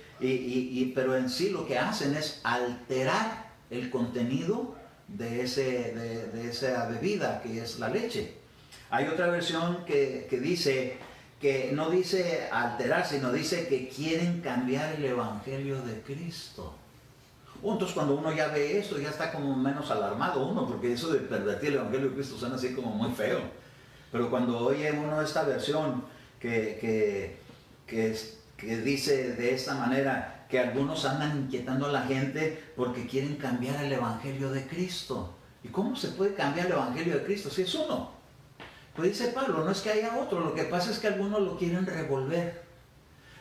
pero en sí lo que hacen es alterar el contenido de esa bebida que es la leche. Hay otra versión que dice, que no dice alterar, sino dice que quieren cambiar el evangelio de Cristo. Entonces cuando uno ya ve esto, ya está como menos alarmado uno, porque eso de pervertir el evangelio de Cristo suena así como muy feo. Pero cuando oye uno esta versión que dice de esta manera, que algunos andan inquietando a la gente porque quieren cambiar el evangelio de Cristo. ¿Y cómo se puede cambiar el evangelio de Cristo si es uno? Pues dice Pablo, no es que haya otro, lo que pasa es que algunos lo quieren revolver,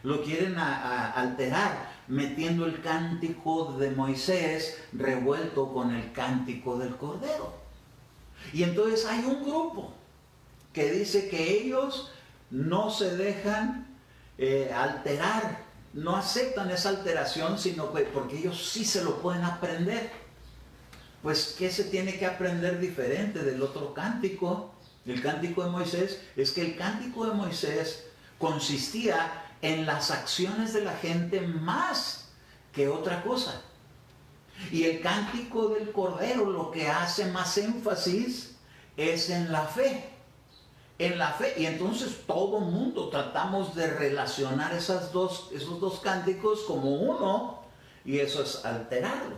lo quieren alterar, metiendo el cántico de Moisés revuelto con el cántico del Cordero. Y entonces hay un grupo que dice que ellos no se dejan alterar, no aceptan esa alteración, sino que porque ellos sí se lo pueden aprender. Pues, ¿qué se tiene que aprender diferente del otro cántico? El cántico de Moisés es que el cántico de Moisés consistía en las acciones de la gente más que otra cosa. Y el cántico del Cordero lo que hace más énfasis es en la fe. En la fe. Y entonces todo mundo tratamos de relacionar esos dos cánticos como uno, y eso es alterarlo.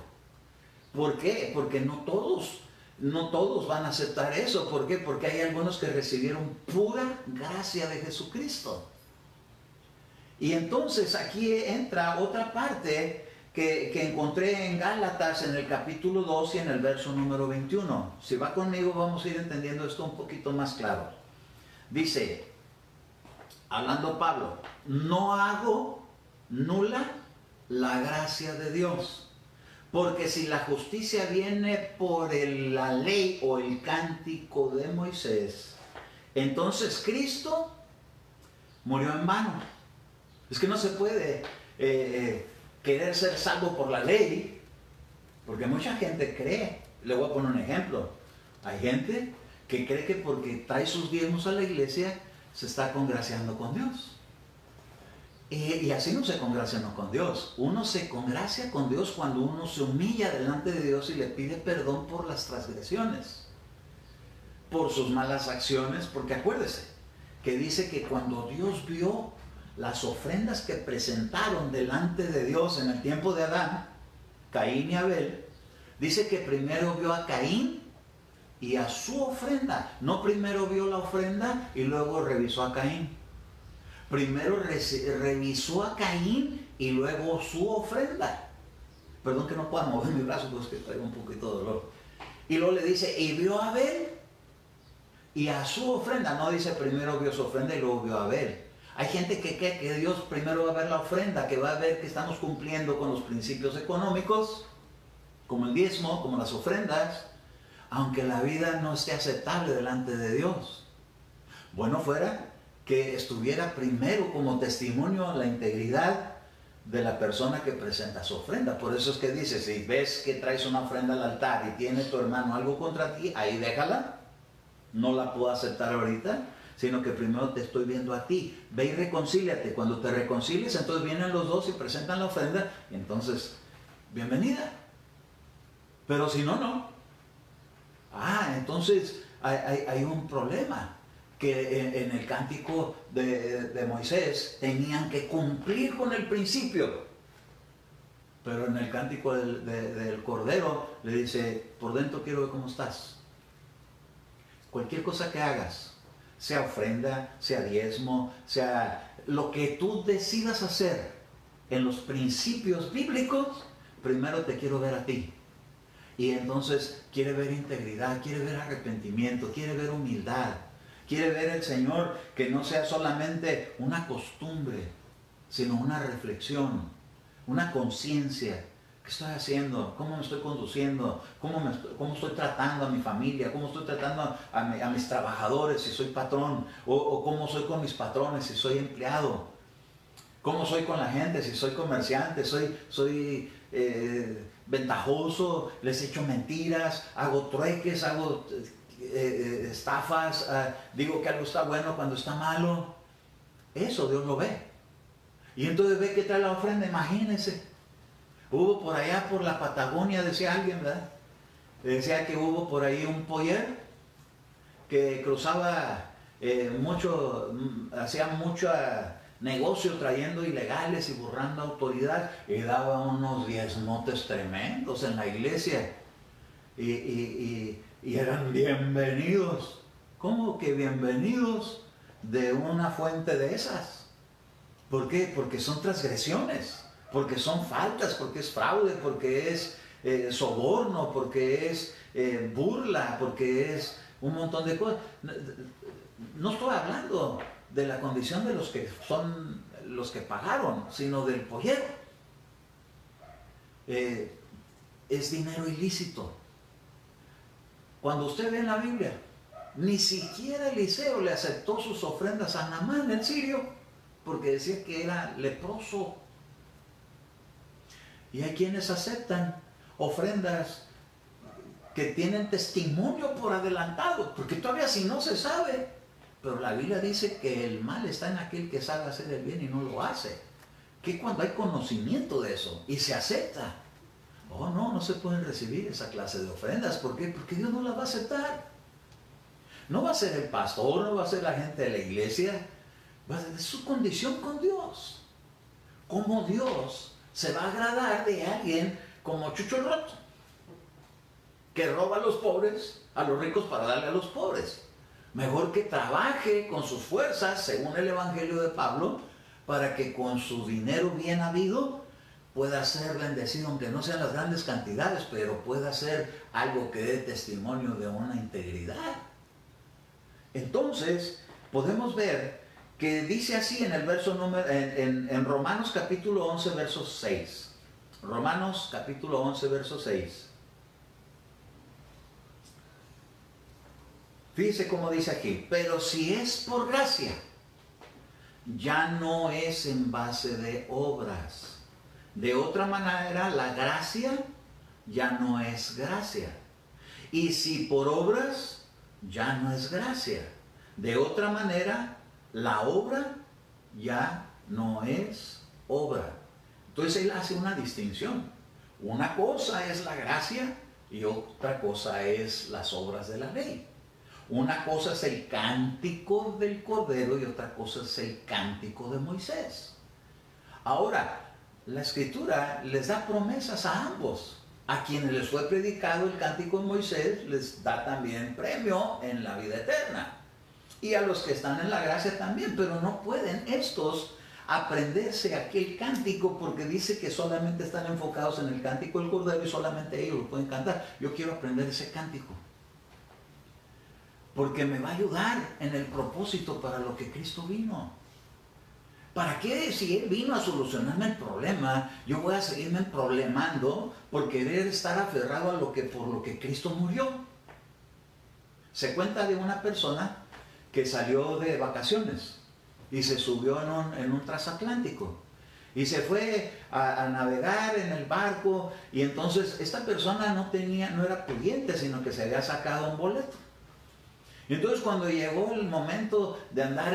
¿Por qué? Porque no todos van a aceptar eso. ¿Por qué? Porque hay algunos que recibieron pura gracia de Jesucristo. Y entonces aquí entra otra parte que encontré en Gálatas en el capítulo 2 y en el verso número 21. Si va conmigo vamos a ir entendiendo esto un poquito más claro. Dice, hablando Pablo, no hago nula la gracia de Dios. Porque si la justicia viene por la ley o el cántico de Moisés, entonces Cristo murió en vano. Es que no se puede querer ser salvo por la ley, porque mucha gente cree. Le voy a poner un ejemplo. Hay gente que cree que porque trae sus diezmos a la iglesia se está congraciando con Dios. Y así no se congracia con Dios. Uno se congracia con Dios cuando uno se humilla delante de Dios y le pide perdón por las transgresiones, por sus malas acciones, porque acuérdese que dice que cuando Dios vio las ofrendas que presentaron delante de Dios en el tiempo de Adán, Caín y Abel, dice que primero vio a Caín y a su ofrenda. No primero vio la ofrenda y luego revisó a Caín. Primero revisó a Caín y luego su ofrenda. Perdón que no pueda mover mi brazo, pues que traigo un poquito de dolor. Y luego le dice, y vio a Abel y a su ofrenda. No dice primero vio su ofrenda y luego vio a Abel. Hay gente que cree que Dios primero va a ver la ofrenda, que va a ver que estamos cumpliendo con los principios económicos, como el diezmo, como las ofrendas, aunque la vida no esté aceptable delante de Dios. Bueno fuera que estuviera primero como testimonio la integridad de la persona que presenta su ofrenda. Por eso es que dice, si ves que traes una ofrenda al altar y tiene tu hermano algo contra ti, ahí déjala. No la puedo aceptar ahorita, sino que primero te estoy viendo a ti. Ve y reconcíliate. Cuando te reconcilies, entonces vienen los dos y presentan la ofrenda, y entonces, bienvenida. Pero si no, no. Entonces hay un problema, que en el cántico de Moisés tenían que cumplir con el principio. Pero en el cántico del Cordero le dice, por dentro quiero ver cómo estás. Cualquier cosa que hagas, sea ofrenda, sea diezmo, sea lo que tú decidas hacer en los principios bíblicos, primero te quiero ver a ti. Y entonces quiere ver integridad, quiere ver arrepentimiento, quiere ver humildad, quiere ver el Señor que no sea solamente una costumbre, sino una reflexión, una conciencia. ¿Qué estoy haciendo? ¿Cómo me estoy conduciendo? ¿Cómo estoy tratando a mi familia? ¿Cómo estoy tratando a mis trabajadores si soy patrón? ¿O cómo soy con mis patrones si soy empleado? ¿Cómo soy con la gente si soy comerciante? ventajoso, les echo mentiras, hago trueques, hago estafas, digo que algo está bueno cuando está malo. Eso Dios lo ve. Y entonces ve que trae la ofrenda, imagínense. Hubo por allá, por la Patagonia, decía alguien, ¿verdad? Decía que hubo por ahí un pollero que cruzaba hacía mucho negocio trayendo ilegales y burlando autoridad y daba unos diezmotes tremendos en la iglesia y eran bienvenidos. ¿Cómo que bienvenidos de una fuente de esas? ¿Por qué? Porque son transgresiones, porque son faltas, porque es fraude, porque es soborno, porque es burla, porque es un montón de cosas. No estoy hablando de la condición de los que son los que pagaron, sino del pollero. Es dinero ilícito. Cuando usted ve en la Biblia, ni siquiera Eliseo le aceptó sus ofrendas a Naamán, el sirio, porque decía que era leproso. Y hay quienes aceptan ofrendas que tienen testimonio por adelantado, porque todavía si no se sabe, pero la Biblia dice que el mal está en aquel que sabe hacer el bien y no lo hace. Que cuando hay conocimiento de eso y se acepta, no se pueden recibir esa clase de ofrendas. ¿Por qué? Porque Dios no las va a aceptar. No va a ser el pastor, no va a ser la gente de la iglesia, va a ser su condición con Dios. ¿Cómo Dios se va a agradar de alguien como Chucho el Roto, que roba a los pobres, a los ricos para darle a los pobres? Mejor que trabaje con sus fuerzas, según el Evangelio de Pablo, para que con su dinero bien habido pueda ser bendecido, aunque no sean las grandes cantidades, pero pueda ser algo que dé testimonio de una integridad. Entonces, podemos ver que dice así en el verso en Romanos capítulo 11, verso 6. Romanos capítulo 11, verso 6. Fíjese cómo dice aquí: pero si es por gracia, ya no es en base de obras. De otra manera, la gracia ya no es gracia. Y si por obras, ya no es gracia. De otra manera, la obra ya no es obra. Entonces él hace una distinción. Una cosa es la gracia y otra cosa es las obras de la ley. Una cosa es el cántico del Cordero y otra cosa es el cántico de Moisés. Ahora, la Escritura les da promesas a ambos. A quienes les fue predicado el cántico de Moisés les da también premio en la vida eterna. Y a los que están en la gracia también, pero no pueden estos aprenderse aquel cántico porque dice que solamente están enfocados en el cántico del Cordero y solamente ellos lo pueden cantar. Yo quiero aprender ese cántico, porque me va a ayudar en el propósito para lo que Cristo vino. ¿Para qué, si Él vino a solucionarme el problema, yo voy a seguirme problemando por querer estar aferrado a por lo que Cristo murió? Se cuenta de una persona que salió de vacaciones y se subió en un transatlántico y se fue a navegar en el barco, y entonces esta persona no era pudiente, sino que se había sacado un boleto. Y entonces cuando llegó el momento de andar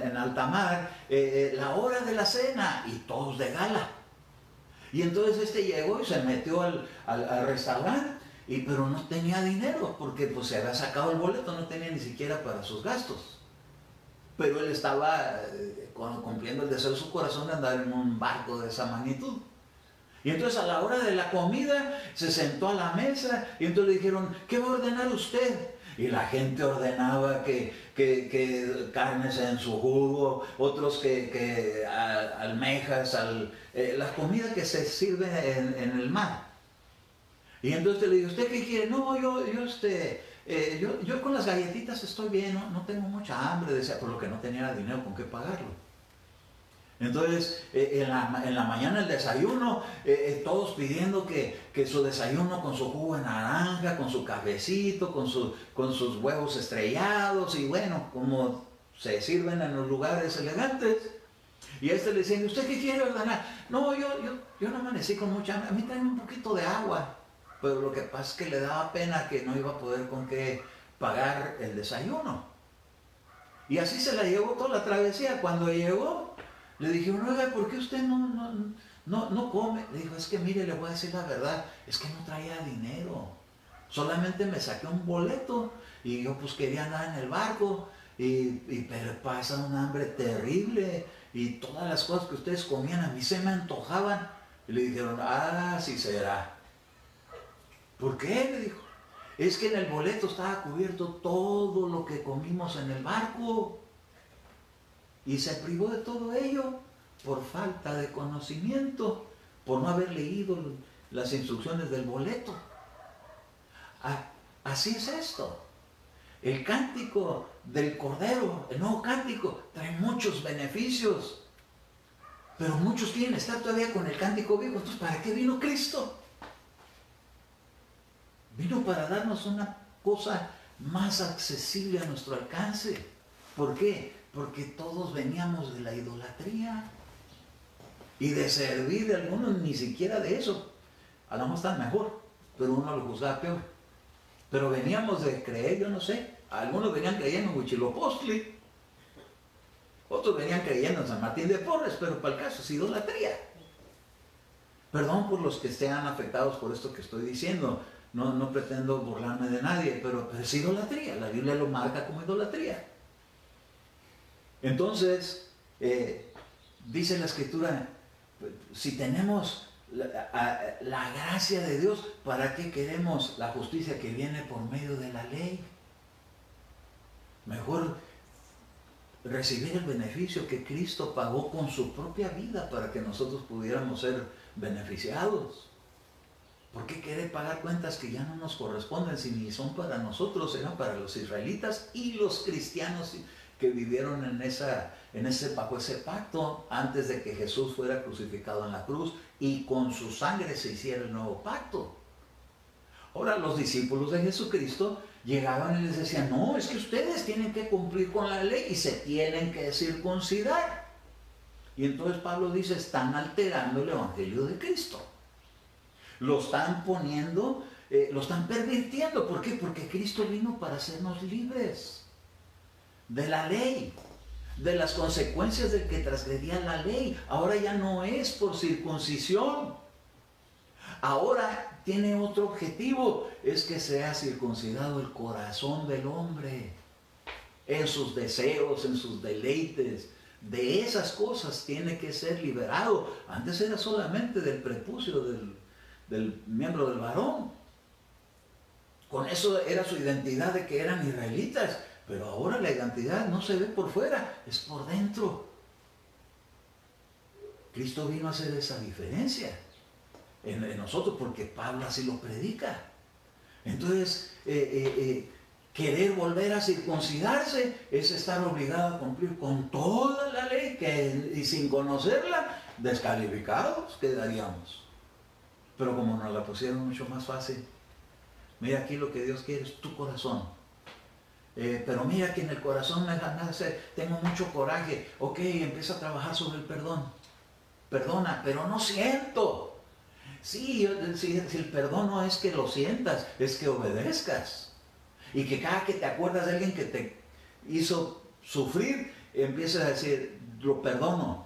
en alta mar, la hora de la cena, y todos de gala. Y entonces llegó y se metió al restaurante, pero no tenía dinero, porque pues se había sacado el boleto, no tenía ni siquiera para sus gastos. Pero él estaba cumpliendo el deseo de su corazón de andar en un barco de esa magnitud. Y entonces a la hora de la comida se sentó a la mesa y entonces le dijeron: ¿qué va a ordenar usted? Y la gente ordenaba que carnes en su jugo, otros que almejas, la comida que se sirve en el mar. Y entonces le digo: ¿usted qué quiere? No, yo con las galletitas estoy bien, no tengo mucha hambre, decía, por lo que no tenía dinero con qué pagarlo. Entonces, en la mañana el desayuno, todos pidiendo que su desayuno con su jugo de naranja, con su cafecito, con sus huevos estrellados, y bueno, como se sirven en los lugares elegantes. Y le decían, ¿usted qué quiere ordenar? No, yo no amanecí con mucha hambre, a mí traen un poquito de agua. Pero lo que pasa es que le daba pena que no iba a poder con qué pagar el desayuno. Y así se la llevó toda la travesía. Cuando llegó, le dijeron, oiga, ¿por qué usted no come? Le dijo, es que mire, le voy a decir la verdad, es que no traía dinero. Solamente me saqué un boleto y yo pues quería andar en el barco, pero pasa un hambre terrible y todas las cosas que ustedes comían a mí se me antojaban. Y le dijeron, sí será. ¿Por qué? Le dijo. Es que en el boleto estaba cubierto todo lo que comimos en el barco. Y se privó de todo ello por falta de conocimiento, por no haber leído las instrucciones del boleto. Así es esto. El cántico del Cordero, el nuevo cántico, trae muchos beneficios. Pero muchos quieren estar todavía con el cántico viejo. Entonces, ¿para qué vino Cristo? Vino para darnos una cosa más accesible a nuestro alcance. ¿Por qué? Porque todos veníamos de la idolatría y de servir de algunos, ni siquiera de eso. A lo mejor están mejor, pero uno lo juzgaba peor. Pero veníamos de creer, yo no sé, algunos venían creyendo en Huitzilopochtli, otros venían creyendo en San Martín de Porres, pero para el caso es idolatría. Perdón por los que estén afectados por esto que estoy diciendo. No pretendo burlarme de nadie, pero es idolatría. La Biblia lo marca como idolatría. Entonces, dice la Escritura, si tenemos la gracia de Dios, ¿para qué queremos la justicia que viene por medio de la ley? Mejor recibir el beneficio que Cristo pagó con su propia vida para que nosotros pudiéramos ser beneficiados. ¿Por qué querer pagar cuentas que ya no nos corresponden si ni son para nosotros, eran para los israelitas y los cristianos que vivieron bajo ese pacto antes de que Jesús fuera crucificado en la cruz y con su sangre se hiciera el nuevo pacto? Ahora los discípulos de Jesucristo llegaban y les decían, no, es que ustedes tienen que cumplir con la ley y se tienen que circuncidar. Y entonces Pablo dice, están alterando el evangelio de Cristo. Lo están poniendo, lo están pervirtiendo. ¿Por qué? Porque Cristo vino para hacernos libres de la ley, de las consecuencias del que transgredía la ley. Ahora ya no es por circuncisión. Ahora tiene otro objetivo, es que sea circuncidado el corazón del hombre, en sus deseos, en sus deleites. De esas cosas tiene que ser liberado. Antes era solamente del prepucio del miembro del varón. Con eso era su identidad de que eran israelitas. Pero ahora la identidad no se ve por fuera, es por dentro. Cristo vino a hacer esa diferencia en nosotros porque Pablo así lo predica. Entonces, querer volver a circuncidarse es estar obligado a cumplir con toda la ley y sin conocerla, descalificados quedaríamos. Pero como nos la pusieron mucho más fácil, mira, aquí lo que Dios quiere es tu corazón. Pero mira que en el corazón me nace, tengo mucho coraje. Ok, empieza a trabajar sobre el perdón. Perdona, pero no siento. Sí, si el perdón no es que lo sientas, es que obedezcas. Y que cada que te acuerdas de alguien que te hizo sufrir, empieces a decir, lo perdono.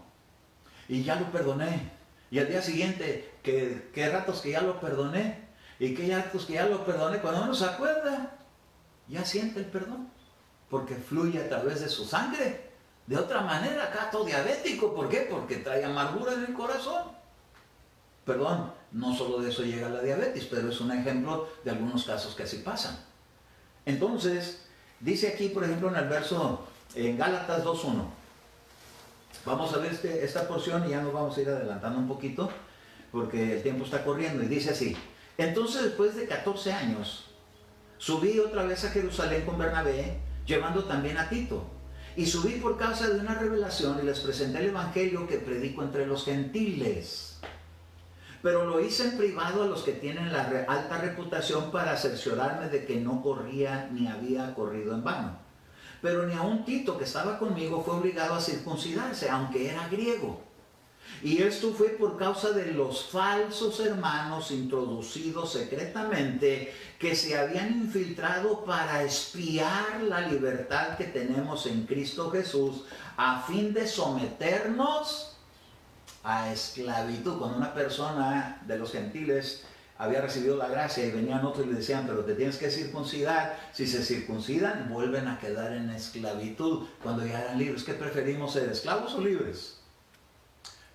Y ya lo perdoné. Y al día siguiente, que ratos que ya lo perdoné. Y que ratos que ya lo perdoné, cuando uno se acuerda, ya siente el perdón, porque fluye a través de su sangre. De otra manera, acá todo diabético. ¿Por qué? Porque trae amargura en el corazón. Perdón, no solo de eso llega la diabetes, pero es un ejemplo de algunos casos que así pasan. Entonces, dice aquí, por ejemplo, en el verso, en Gálatas 2:1. Vamos a ver esta porción y ya nos vamos a ir adelantando un poquito, porque el tiempo está corriendo. Y dice así, entonces después de 14 años, subí otra vez a Jerusalén con Bernabé, llevando también a Tito. Y subí por causa de una revelación y les presenté el evangelio que predico entre los gentiles. Pero lo hice en privado a los que tienen la alta reputación para cerciorarme de que no corría ni había corrido en vano. Pero ni aun Tito, que estaba conmigo, fue obligado a circuncidarse, aunque era griego. Y esto fue por causa de los falsos hermanos introducidos secretamente, que se habían infiltrado para espiar la libertad que tenemos en Cristo Jesús, a fin de someternos a esclavitud. Cuando una persona de los gentiles había recibido la gracia y venían otros y le decían, pero te tienes que circuncidar, si se circuncidan vuelven a quedar en esclavitud cuando ya eran libres. ¿Qué preferimos ser, esclavos o libres?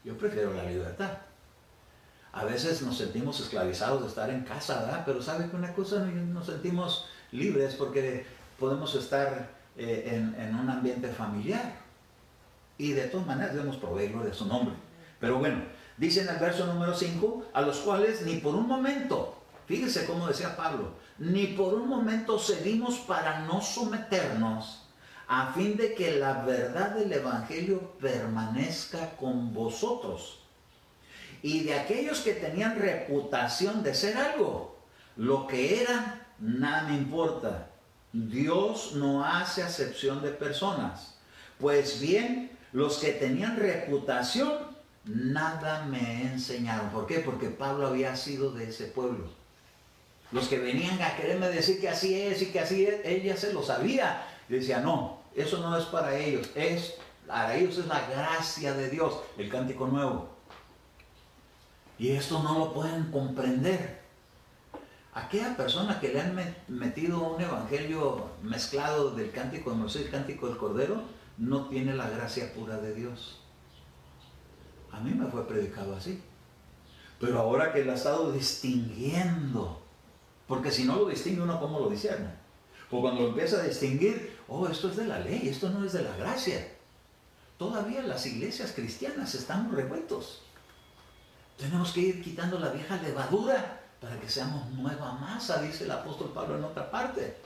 Yo prefiero la libertad. A veces nos sentimos esclavizados de estar en casa, ¿verdad? Pero ¿sabe que una cosa? Nos sentimos libres porque podemos estar en un ambiente familiar. Y de todas maneras debemos proveerlo de su nombre. Pero bueno, dice en el verso número 5, a los cuales ni por un momento, fíjese cómo decía Pablo, ni por un momento cedimos para no someternos, a fin de que la verdad del Evangelio permanezca con vosotros. Y de aquellos que tenían reputación de ser algo, lo que eran, nada me importa. Dios no hace acepción de personas. Pues bien, los que tenían reputación, nada me enseñaron. ¿Por qué? Porque Pablo había sido de ese pueblo. Los que venían a quererme decir que así es y que así es, él ya se lo sabía. Y decía, no, eso no es para ellos, para ellos es la gracia de Dios, el cántico nuevo. Y esto no lo pueden comprender. Aquella persona que le han metido un evangelio mezclado del cántico de Moisés y el cántico del Cordero, no tiene la gracia pura de Dios. A mí me fue predicado así. Pero ahora que lo ha estado distinguiendo, porque si no lo distingue uno, ¿cómo lo discierne? Pues cuando lo empieza a distinguir, oh, esto es de la ley, esto no es de la gracia. Todavía las iglesias cristianas estamos revueltos. Tenemos que ir quitando la vieja levadura para que seamos nueva masa, dice el apóstol Pablo en otra parte.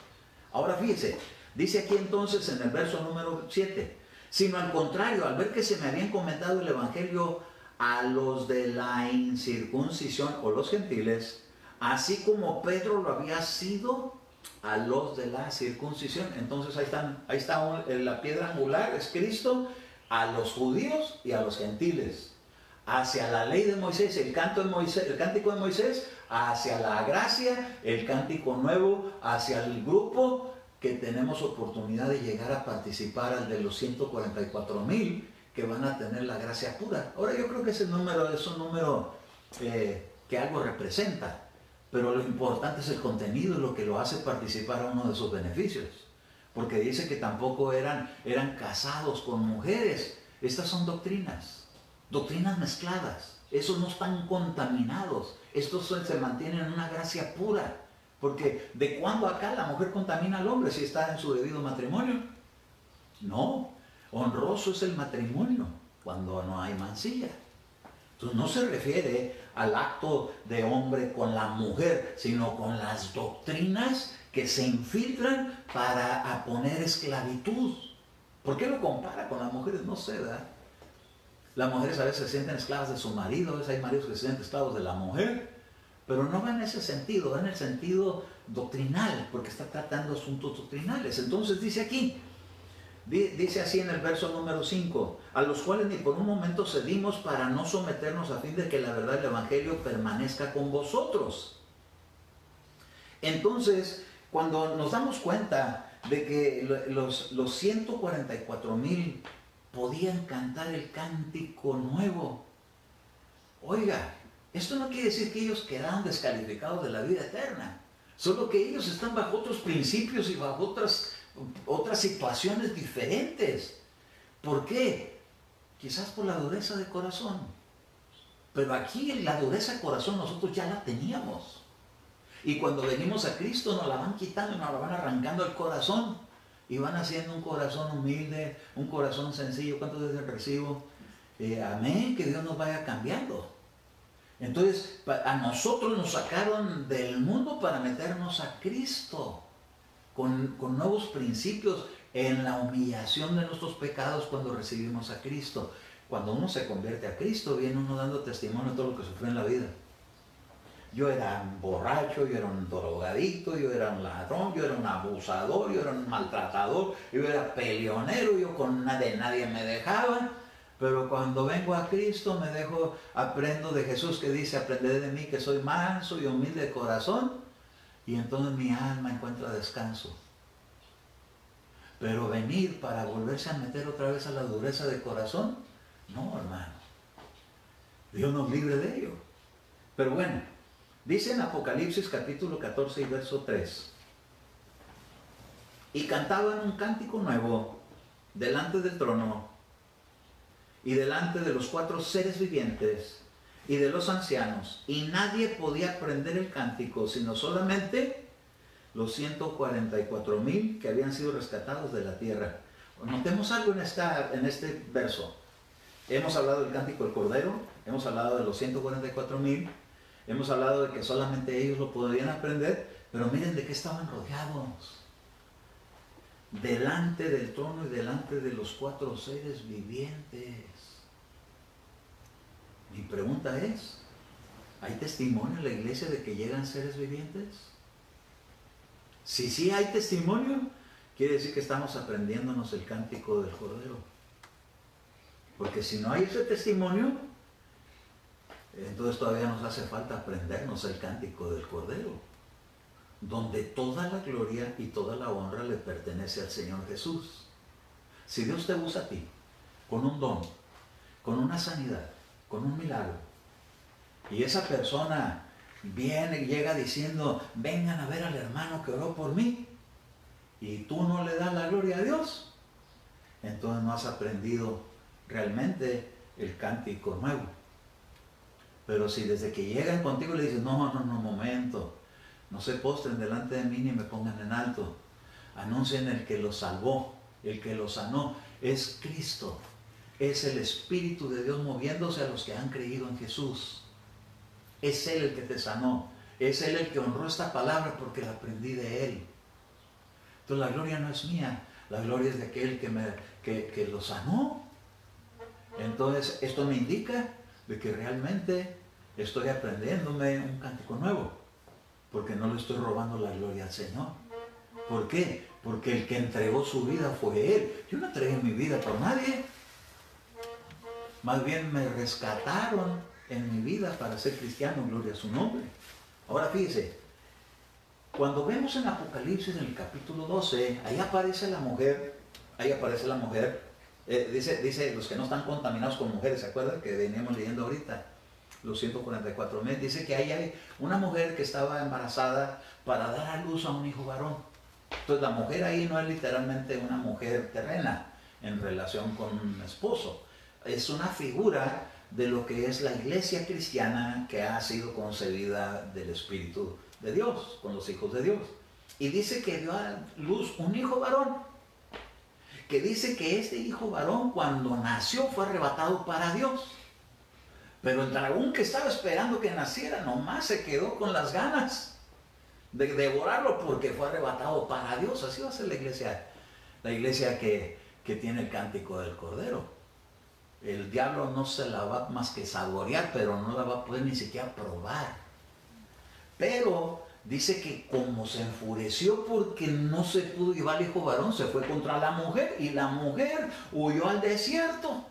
Ahora fíjese, dice aquí entonces en el verso número 7, sino al contrario, al ver que se me había encomendado el evangelio a los de la incircuncisión o los gentiles, así como Pedro lo había sido a los de la circuncisión. Entonces ahí está la piedra angular, es Cristo, a los judíos y a los gentiles. Hacia la ley de Moisés, el cántico de Moisés, hacia la gracia, el cántico nuevo, hacia el grupo que tenemos oportunidad de llegar a participar, al de los 144,000 que van a tener la gracia pura. Ahora yo creo que ese número es un número que algo representa, pero lo importante es el contenido, lo que lo hace participar a uno de sus beneficios. Porque dice que tampoco eran casados con mujeres. Estas son doctrinas mezcladas. Esos no están contaminados. Estos se mantienen en una gracia pura. Porque ¿de cuándo acá la mujer contamina al hombre si está en su debido matrimonio? No. Honroso es el matrimonio cuando no hay mancilla. Entonces no se refiere al acto de hombre con la mujer, sino con las doctrinas que se infiltran para poner esclavitud. ¿Por qué lo compara con las mujeres? No sé, ¿verdad? Las mujeres a veces se sienten esclavas de su marido, a veces hay maridos que se sienten esclavos de la mujer, pero no va en ese sentido, va en el sentido doctrinal, porque está tratando asuntos doctrinales. Entonces dice aquí, dice así en el verso número 5, a los cuales ni por un momento cedimos para no someternos a fin de que la verdad del evangelio permanezca con vosotros. Entonces, cuando nos damos cuenta de que los 144,000 podían cantar el cántico nuevo, oiga, esto no quiere decir que ellos quedaron descalificados de la vida eterna, solo que ellos están bajo otros principios y bajo otras situaciones diferentes. ¿Por qué? Quizás por la dureza de corazón. Pero aquí la dureza de corazón nosotros ya la teníamos. Y cuando venimos a Cristo nos la van quitando y nos la van arrancando el corazón. Y van haciendo un corazón humilde, un corazón sencillo. ¿Cuántos veces recibo? Amén, que Dios nos vaya cambiando. Entonces, a nosotros nos sacaron del mundo para meternos a Cristo. Con nuevos principios en la humillación de nuestros pecados cuando recibimos a Cristo. Cuando uno se convierte a Cristo, viene uno dando testimonio de todo lo que sufrió en la vida. Yo era un borracho, yo era un drogadicto, yo era un ladrón, yo era un abusador, yo era un maltratador, yo era peleonero, yo con nadie me dejaba. Pero cuando vengo a Cristo me dejo, aprendo de Jesús que dice, aprended de mí que soy manso y humilde de corazón. Y entonces mi alma encuentra descanso. Pero venir para volverse a meter otra vez a la dureza de corazón, no, hermano. Dios nos libre de ello. Pero bueno, dice en Apocalipsis capítulo 14 y verso 3. Y cantaban un cántico nuevo delante del trono y delante de los 4 seres vivientes y de los ancianos. Y nadie podía aprender el cántico, sino solamente los 144,000 que habían sido rescatados de la tierra. Notemos algo en este verso. Hemos hablado del cántico del Cordero, hemos hablado de los 144,000, hemos hablado de que solamente ellos lo podrían aprender, pero miren de qué estaban rodeados. Delante del trono y delante de los 4 seres vivientes. Mi pregunta es, ¿hay testimonio en la iglesia de que llegan seres vivientes? Si sí hay testimonio, quiere decir que estamos aprendiéndonos el cántico del Cordero. Porque si no hay ese testimonio, entonces todavía nos hace falta aprendernos el cántico del Cordero, donde toda la gloria y toda la honra le pertenece al Señor Jesús. Si Dios te usa a ti con un don, con una sanidad, con un milagro, y esa persona viene y llega diciendo, vengan a ver al hermano que oró por mí, y tú no le das la gloria a Dios, entonces no has aprendido realmente el cántico nuevo. Pero si desde que llegan contigo le dices, no, momento, no se postren delante de mí ni me pongan en alto, anuncien el que los salvó, el que los sanó, es Cristo, es el Espíritu de Dios moviéndose a los que han creído en Jesús. Es Él el que te sanó, es Él el que honró esta palabra porque la aprendí de Él. Entonces la gloria no es mía, la gloria es de aquel que lo sanó. Entonces esto me indica de que realmente estoy aprendiéndome un cántico nuevo, porque no le estoy robando la gloria al Señor. ¿Por qué? Porque el que entregó su vida fue Él. Yo no entregué mi vida por nadie. Más bien me rescataron en mi vida para ser cristiano, gloria a su nombre. Ahora fíjese, cuando vemos en Apocalipsis en el capítulo 12, ahí aparece la mujer, dice los que no están contaminados con mujeres, ¿se acuerdan que veníamos leyendo ahorita? Los 144,000, dice que ahí hay una mujer que estaba embarazada para dar a luz a un hijo varón. Entonces la mujer ahí no es literalmente una mujer terrena en relación con un esposo, es una figura de lo que es la iglesia cristiana que ha sido concebida del Espíritu de Dios, con los hijos de Dios. Y dice que dio a luz un hijo varón, que dice que este hijo varón cuando nació fue arrebatado para Dios. Pero el dragón que estaba esperando que naciera nomás se quedó con las ganas de devorarlo porque fue arrebatado para Dios. Así va a ser la iglesia que tiene el cántico del Cordero. El diablo no se la va más que saborear, pero no la va a poder ni siquiera probar. Pero dice que como se enfureció porque no se pudo llevar al hijo varón, se fue contra la mujer y la mujer huyó al desierto.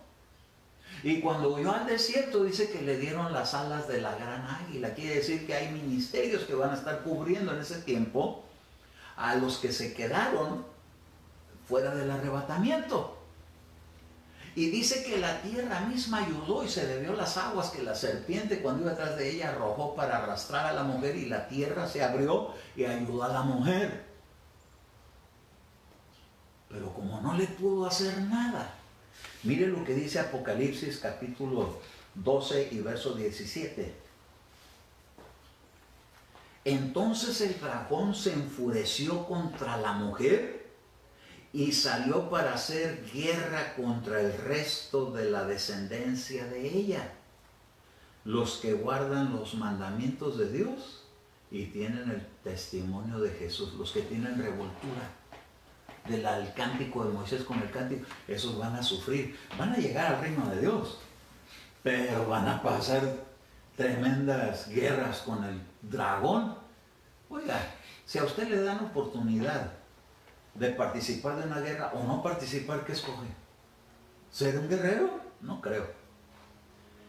Y cuando huyó al desierto dice que le dieron las alas de la gran águila. Quiere decir que hay ministerios que van a estar cubriendo en ese tiempo a los que se quedaron fuera del arrebatamiento. Y dice que la tierra misma ayudó y se bebió las aguas que la serpiente cuando iba atrás de ella arrojó para arrastrar a la mujer, y la tierra se abrió y ayudó a la mujer. Pero como no le pudo hacer nada, mire lo que dice Apocalipsis capítulo 12 y verso 17. Entonces el dragón se enfureció contra la mujer y salió para hacer guerra contra el resto de la descendencia de ella, los que guardan los mandamientos de Dios y tienen el testimonio de Jesús, los que tienen revoltura del cántico de Moisés con el cántico, esos van a sufrir, van a llegar al reino de Dios, pero van a pasar tremendas guerras con el dragón. Oiga, si a usted le dan oportunidad de participar de una guerra o no participar, ¿qué escoge? ¿Ser un guerrero? No creo.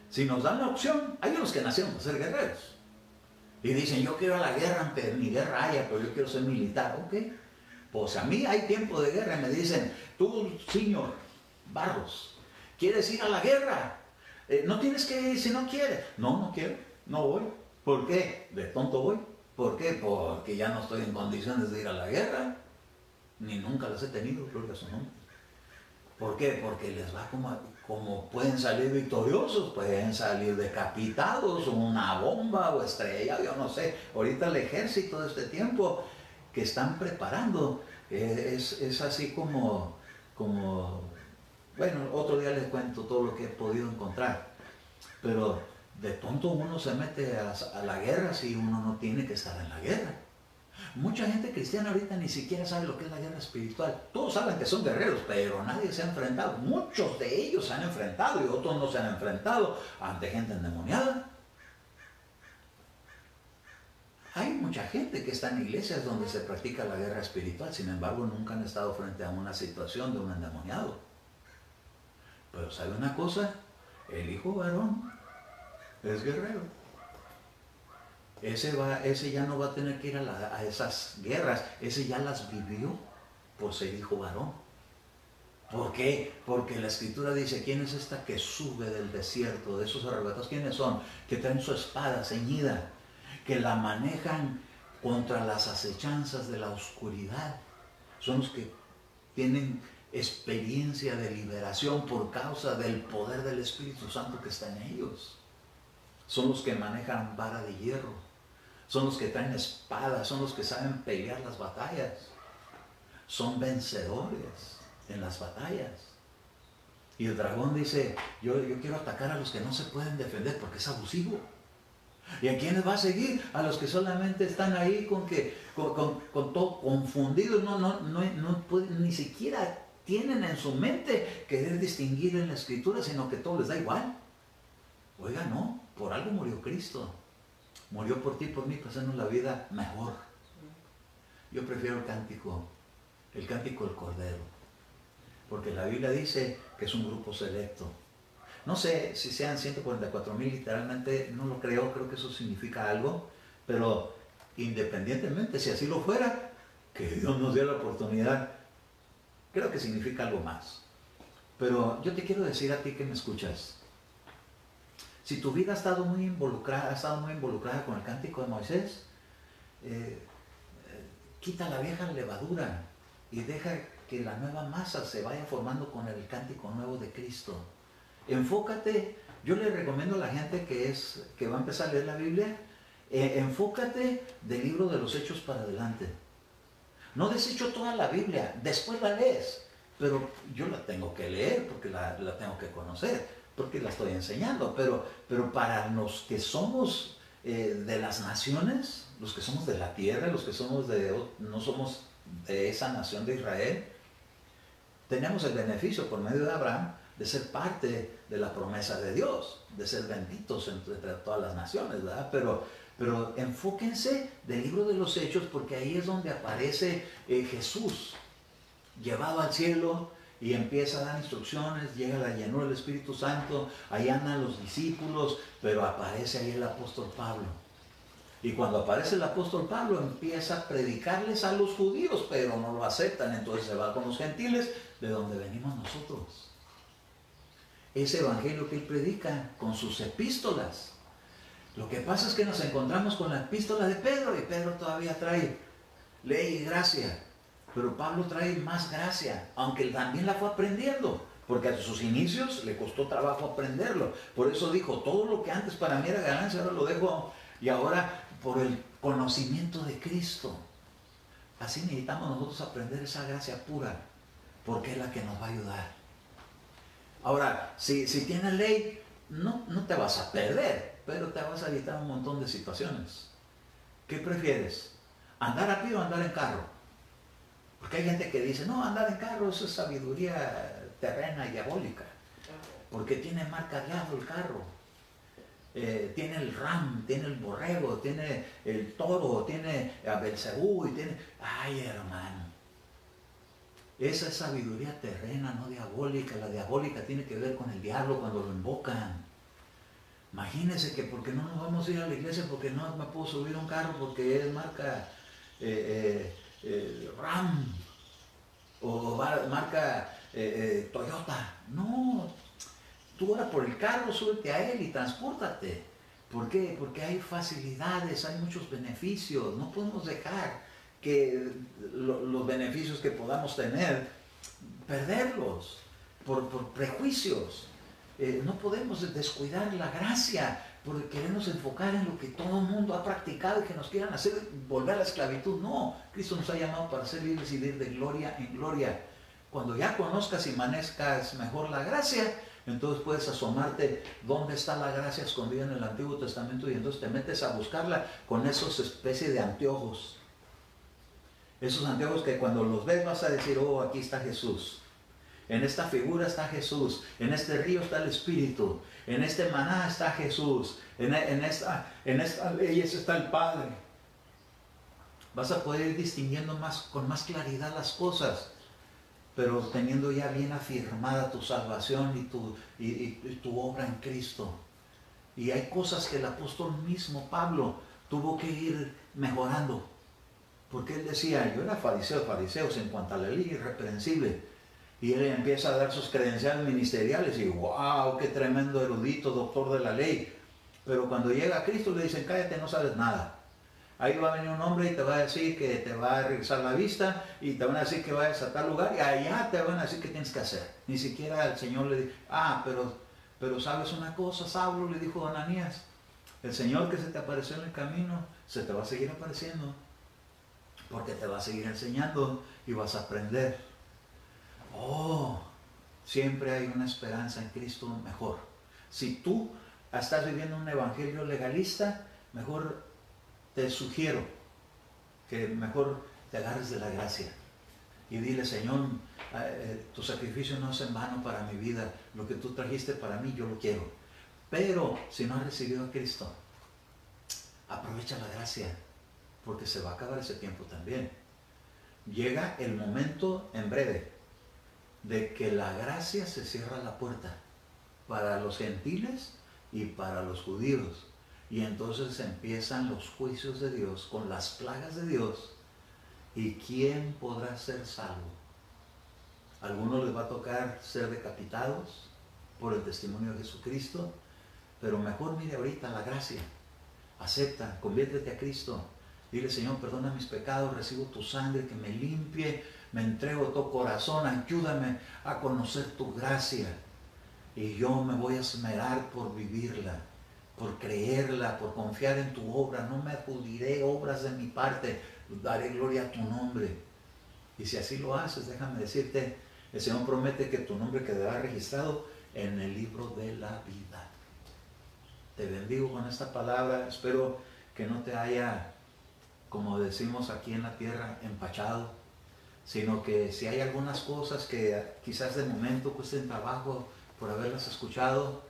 Si nos dan la opción, hay unos que nacieron para ser guerreros y dicen, yo quiero a la guerra, aunque ni guerra haya, pero yo quiero ser militar. Ok, pues a mí hay tiempo de guerra y me dicen, tú, señor Barros, ¿quieres ir a la guerra? No tienes que ir si no quieres. No, no quiero, no voy. ¿Por qué? De tonto voy. ¿Por qué? Porque ya no estoy en condiciones de ir a la guerra, ni nunca las he tenido, gloria a su nombre. ¿Por qué? Porque les va como pueden salir victoriosos, pueden salir decapitados, una bomba o estrella, yo no sé. Ahorita el ejército de este tiempo que están preparando es así como, bueno, otro día les cuento todo lo que he podido encontrar, pero de tonto uno se mete a la guerra si uno no tiene que estar en la guerra. Mucha gente cristiana ahorita ni siquiera sabe lo que es la guerra espiritual. Todos saben que son guerreros, pero nadie se ha enfrentado. Muchos de ellos se han enfrentado y otros no se han enfrentado ante gente endemoniada. Hay mucha gente que está en iglesias donde se practica la guerra espiritual, sin embargo nunca han estado frente a una situación de un endemoniado. Pero ¿sabe una cosa? El hijo varón es guerrero. Ese ya no va a tener que ir a esas guerras, ese ya las vivió por ser hijo varón. ¿Por qué? Porque la escritura dice, ¿quién es esta que sube del desierto, de esos arrebatados? ¿Quiénes son? Que traen su espada ceñida, que la manejan contra las acechanzas de la oscuridad. Son los que tienen experiencia de liberación por causa del poder del Espíritu Santo que está en ellos. Son los que manejan vara de hierro. Son los que traen espadas, son los que saben pelear las batallas. Son vencedores en las batallas. Y el dragón dice, yo quiero atacar a los que no se pueden defender porque es abusivo. ¿Y a quiénes va a seguir? A los que solamente están ahí con todo confundidos, no pueden, ni siquiera tienen en su mente querer distinguir en la escritura, sino que todo les da igual. Oiga, no, por algo murió Cristo. Murió por ti, por mí, para hacernos la vida mejor. Yo prefiero el cántico del Cordero, porque la Biblia dice que es un grupo selecto. No sé si sean 144,000 literalmente, no lo creo que eso significa algo, pero independientemente, si así lo fuera, que Dios nos dio la oportunidad, creo que significa algo más. Pero yo te quiero decir a ti que me escuchas, si tu vida ha estado muy involucrada con el cántico de Moisés, quita la vieja levadura y deja que la nueva masa se vaya formando con el cántico nuevo de Cristo. Enfócate, yo le recomiendo a la gente que va a empezar a leer la Biblia, enfócate del libro de los Hechos para adelante. No desecho toda la Biblia, después la lees, pero yo la tengo que leer porque la tengo que conocer, porque la estoy enseñando, pero para los que somos de las naciones, los que somos de la tierra, los que no somos de esa nación de Israel, tenemos el beneficio por medio de Abraham de ser parte de la promesa de Dios, de ser benditos entre todas las naciones, ¿verdad? Pero enfóquense del libro de los Hechos, porque ahí es donde aparece Jesús llevado al cielo y empieza a dar instrucciones, llega la llenura del Espíritu Santo, ahí andan los discípulos, pero aparece ahí el apóstol Pablo. Y cuando aparece el apóstol Pablo empieza a predicarles a los judíos, pero no lo aceptan, entonces se va con los gentiles, de donde venimos nosotros. Ese evangelio que él predica con sus epístolas. Lo que pasa es que nos encontramos con la epístola de Pedro, y Pedro todavía trae ley y gracia, pero Pablo trae más gracia, aunque él también la fue aprendiendo, porque a sus inicios le costó trabajo aprenderlo. Por eso dijo, todo lo que antes para mí era ganancia, ahora lo dejo, y ahora por el conocimiento de Cristo. Así necesitamos nosotros aprender esa gracia pura, porque es la que nos va a ayudar. Ahora, si tienes ley, no te vas a perder, pero te vas a evitar un montón de situaciones. ¿Qué prefieres? ¿Andar a pie o andar en carro? Porque hay gente que dice, no, andar en carro eso es sabiduría terrena y diabólica, porque tiene mal cargado el carro. tiene el ram, tiene el borrego, tiene el toro, tiene a Belcebú y tiene... Ay, hermano, esa es sabiduría terrena, no diabólica. La diabólica tiene que ver con el diablo cuando lo invocan. Imagínense que porque no nos vamos a ir a la iglesia, porque no me puedo subir a un carro porque es marca Ram o marca Toyota. No, tú ora por el carro, súbete a él y transpórtate. ¿Por qué? Porque hay facilidades, hay muchos beneficios. No podemos dejar que los beneficios que podamos tener, perderlos por prejuicios. No podemos descuidar la gracia porque queremos enfocar en lo que todo el mundo ha practicado y que nos quieran hacer volver a la esclavitud. No, Cristo nos ha llamado para ser libres y ir de gloria en gloria. Cuando ya conozcas y manejas mejor la gracia, entonces puedes asomarte dónde está la gracia escondida en el Antiguo Testamento y entonces te metes a buscarla con esos especies de anteojos. Esos anteojos que cuando los ves vas a decir, oh, aquí está Jesús. En esta figura está Jesús, en este río está el Espíritu, en este maná está Jesús, en esta leyes está el Padre. Vas a poder ir distinguiendo con más claridad las cosas, pero teniendo ya bien afirmada tu salvación y tu obra en Cristo. Y hay cosas que el apóstol mismo, Pablo, tuvo que ir mejorando, porque él decía, yo era fariseos en cuanto a la ley irreprensible. Y él empieza a dar sus credenciales ministeriales y wow, qué tremendo erudito, doctor de la ley. Pero cuando llega a Cristo le dicen, cállate, no sabes nada. Ahí va a venir un hombre y te va a decir que te va a regresar la vista y te van a decir que vayas a tal lugar y allá te van a decir qué tienes que hacer. Ni siquiera el Señor le dice, pero sabes una cosa, Saulo, le dijo Ananías, el Señor que se te apareció en el camino se te va a seguir apareciendo porque te va a seguir enseñando y vas a aprender. Oh, siempre hay una esperanza en Cristo mejor. Si tú estás viviendo un evangelio legalista, mejor te sugiero que mejor te agarres de la gracia y dile, Señor, tu sacrificio no es en vano para mi vida, lo que tú trajiste para mí yo lo quiero. Pero si no has recibido a Cristo, aprovecha la gracia, porque se va a acabar ese tiempo también. Llega el momento en breve de que la gracia se cierra la puerta para los gentiles y para los judíos. Y entonces empiezan los juicios de Dios con las plagas de Dios. ¿Y quién podrá ser salvo? A algunos les va a tocar ser decapitados por el testimonio de Jesucristo, pero mejor mire ahorita la gracia. Acepta, conviértete a Cristo. Dile, Señor, perdona mis pecados, recibo tu sangre que me limpie, me entrego tu corazón, ayúdame a conocer tu gracia. Y yo me voy a esmerar por vivirla, por creerla, por confiar en tu obra. No me acudiré obras de mi parte, daré gloria a tu nombre. Y si así lo haces, déjame decirte, el Señor promete que tu nombre quedará registrado en el libro de la vida. Te bendigo con esta palabra, espero que no te haya, como decimos aquí en la tierra, empachado, sino que si hay algunas cosas que quizás de momento cuesten trabajo por haberlas escuchado,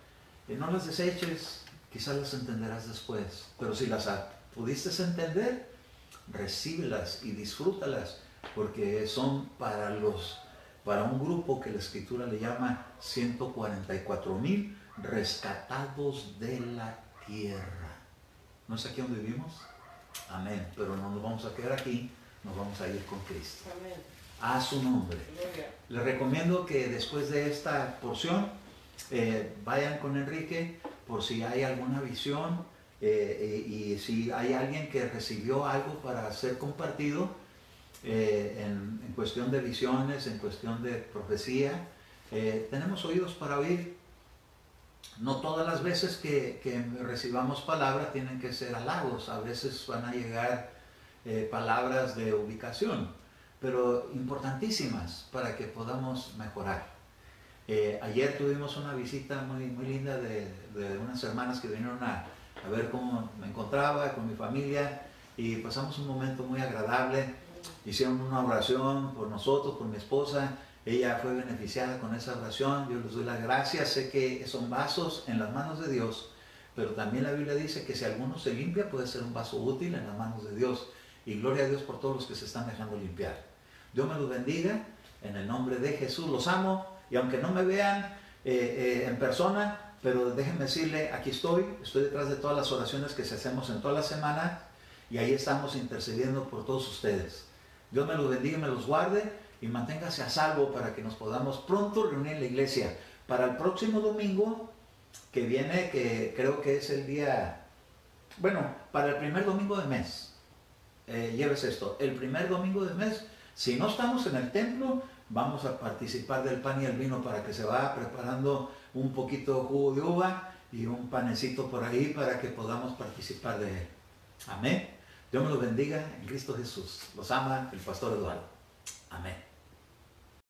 no las deseches, quizás las entenderás después, pero si las pudiste entender, recíbelas y disfrútalas, porque son para un grupo que la Escritura le llama 144,000 rescatados de la tierra. ¿No es aquí donde vivimos? Amén. Pero no nos vamos a quedar aquí, nos vamos a ir con Cristo. Amén. A su nombre. Les recomiendo que después de esta porción vayan con Enrique por si hay alguna visión y si hay alguien que recibió algo para ser compartido en cuestión de visiones, en cuestión de profecía. Tenemos oídos para oír. No todas las veces que recibamos palabra tienen que ser halagos, a veces van a llegar palabras de ubicación, pero importantísimas para que podamos mejorar. Ayer tuvimos una visita muy, muy linda de unas hermanas que vinieron a ver cómo me encontraba con mi familia y pasamos un momento muy agradable. Hicieron una oración por nosotros, por mi esposa. Ella fue beneficiada con esa oración. Yo les doy las gracias. Sé que son vasos en las manos de Dios pero también la Biblia dice que si alguno se limpia puede ser un vaso útil en las manos de Dios. Y gloria a Dios por todos los que se están dejando limpiar. Dios me los bendiga en el nombre de Jesús. Los amo y aunque no me vean en persona, pero déjenme decirle, aquí estoy detrás de todas las oraciones que se hacemos en toda la semana y ahí estamos intercediendo por todos ustedes. Dios me los bendiga y me los guarde y manténgase a salvo para que nos podamos pronto reunir en la iglesia. Para el próximo domingo que viene, que creo que es el día, bueno, para el primer domingo del mes, lleves esto, el primer domingo del mes, si no estamos en el templo, vamos a participar del pan y el vino para que se vaya preparando un poquito de jugo de uva y un panecito por ahí para que podamos participar de él. Amén. Dios me los bendiga en Cristo Jesús. Los ama el pastor Eduardo. Amén.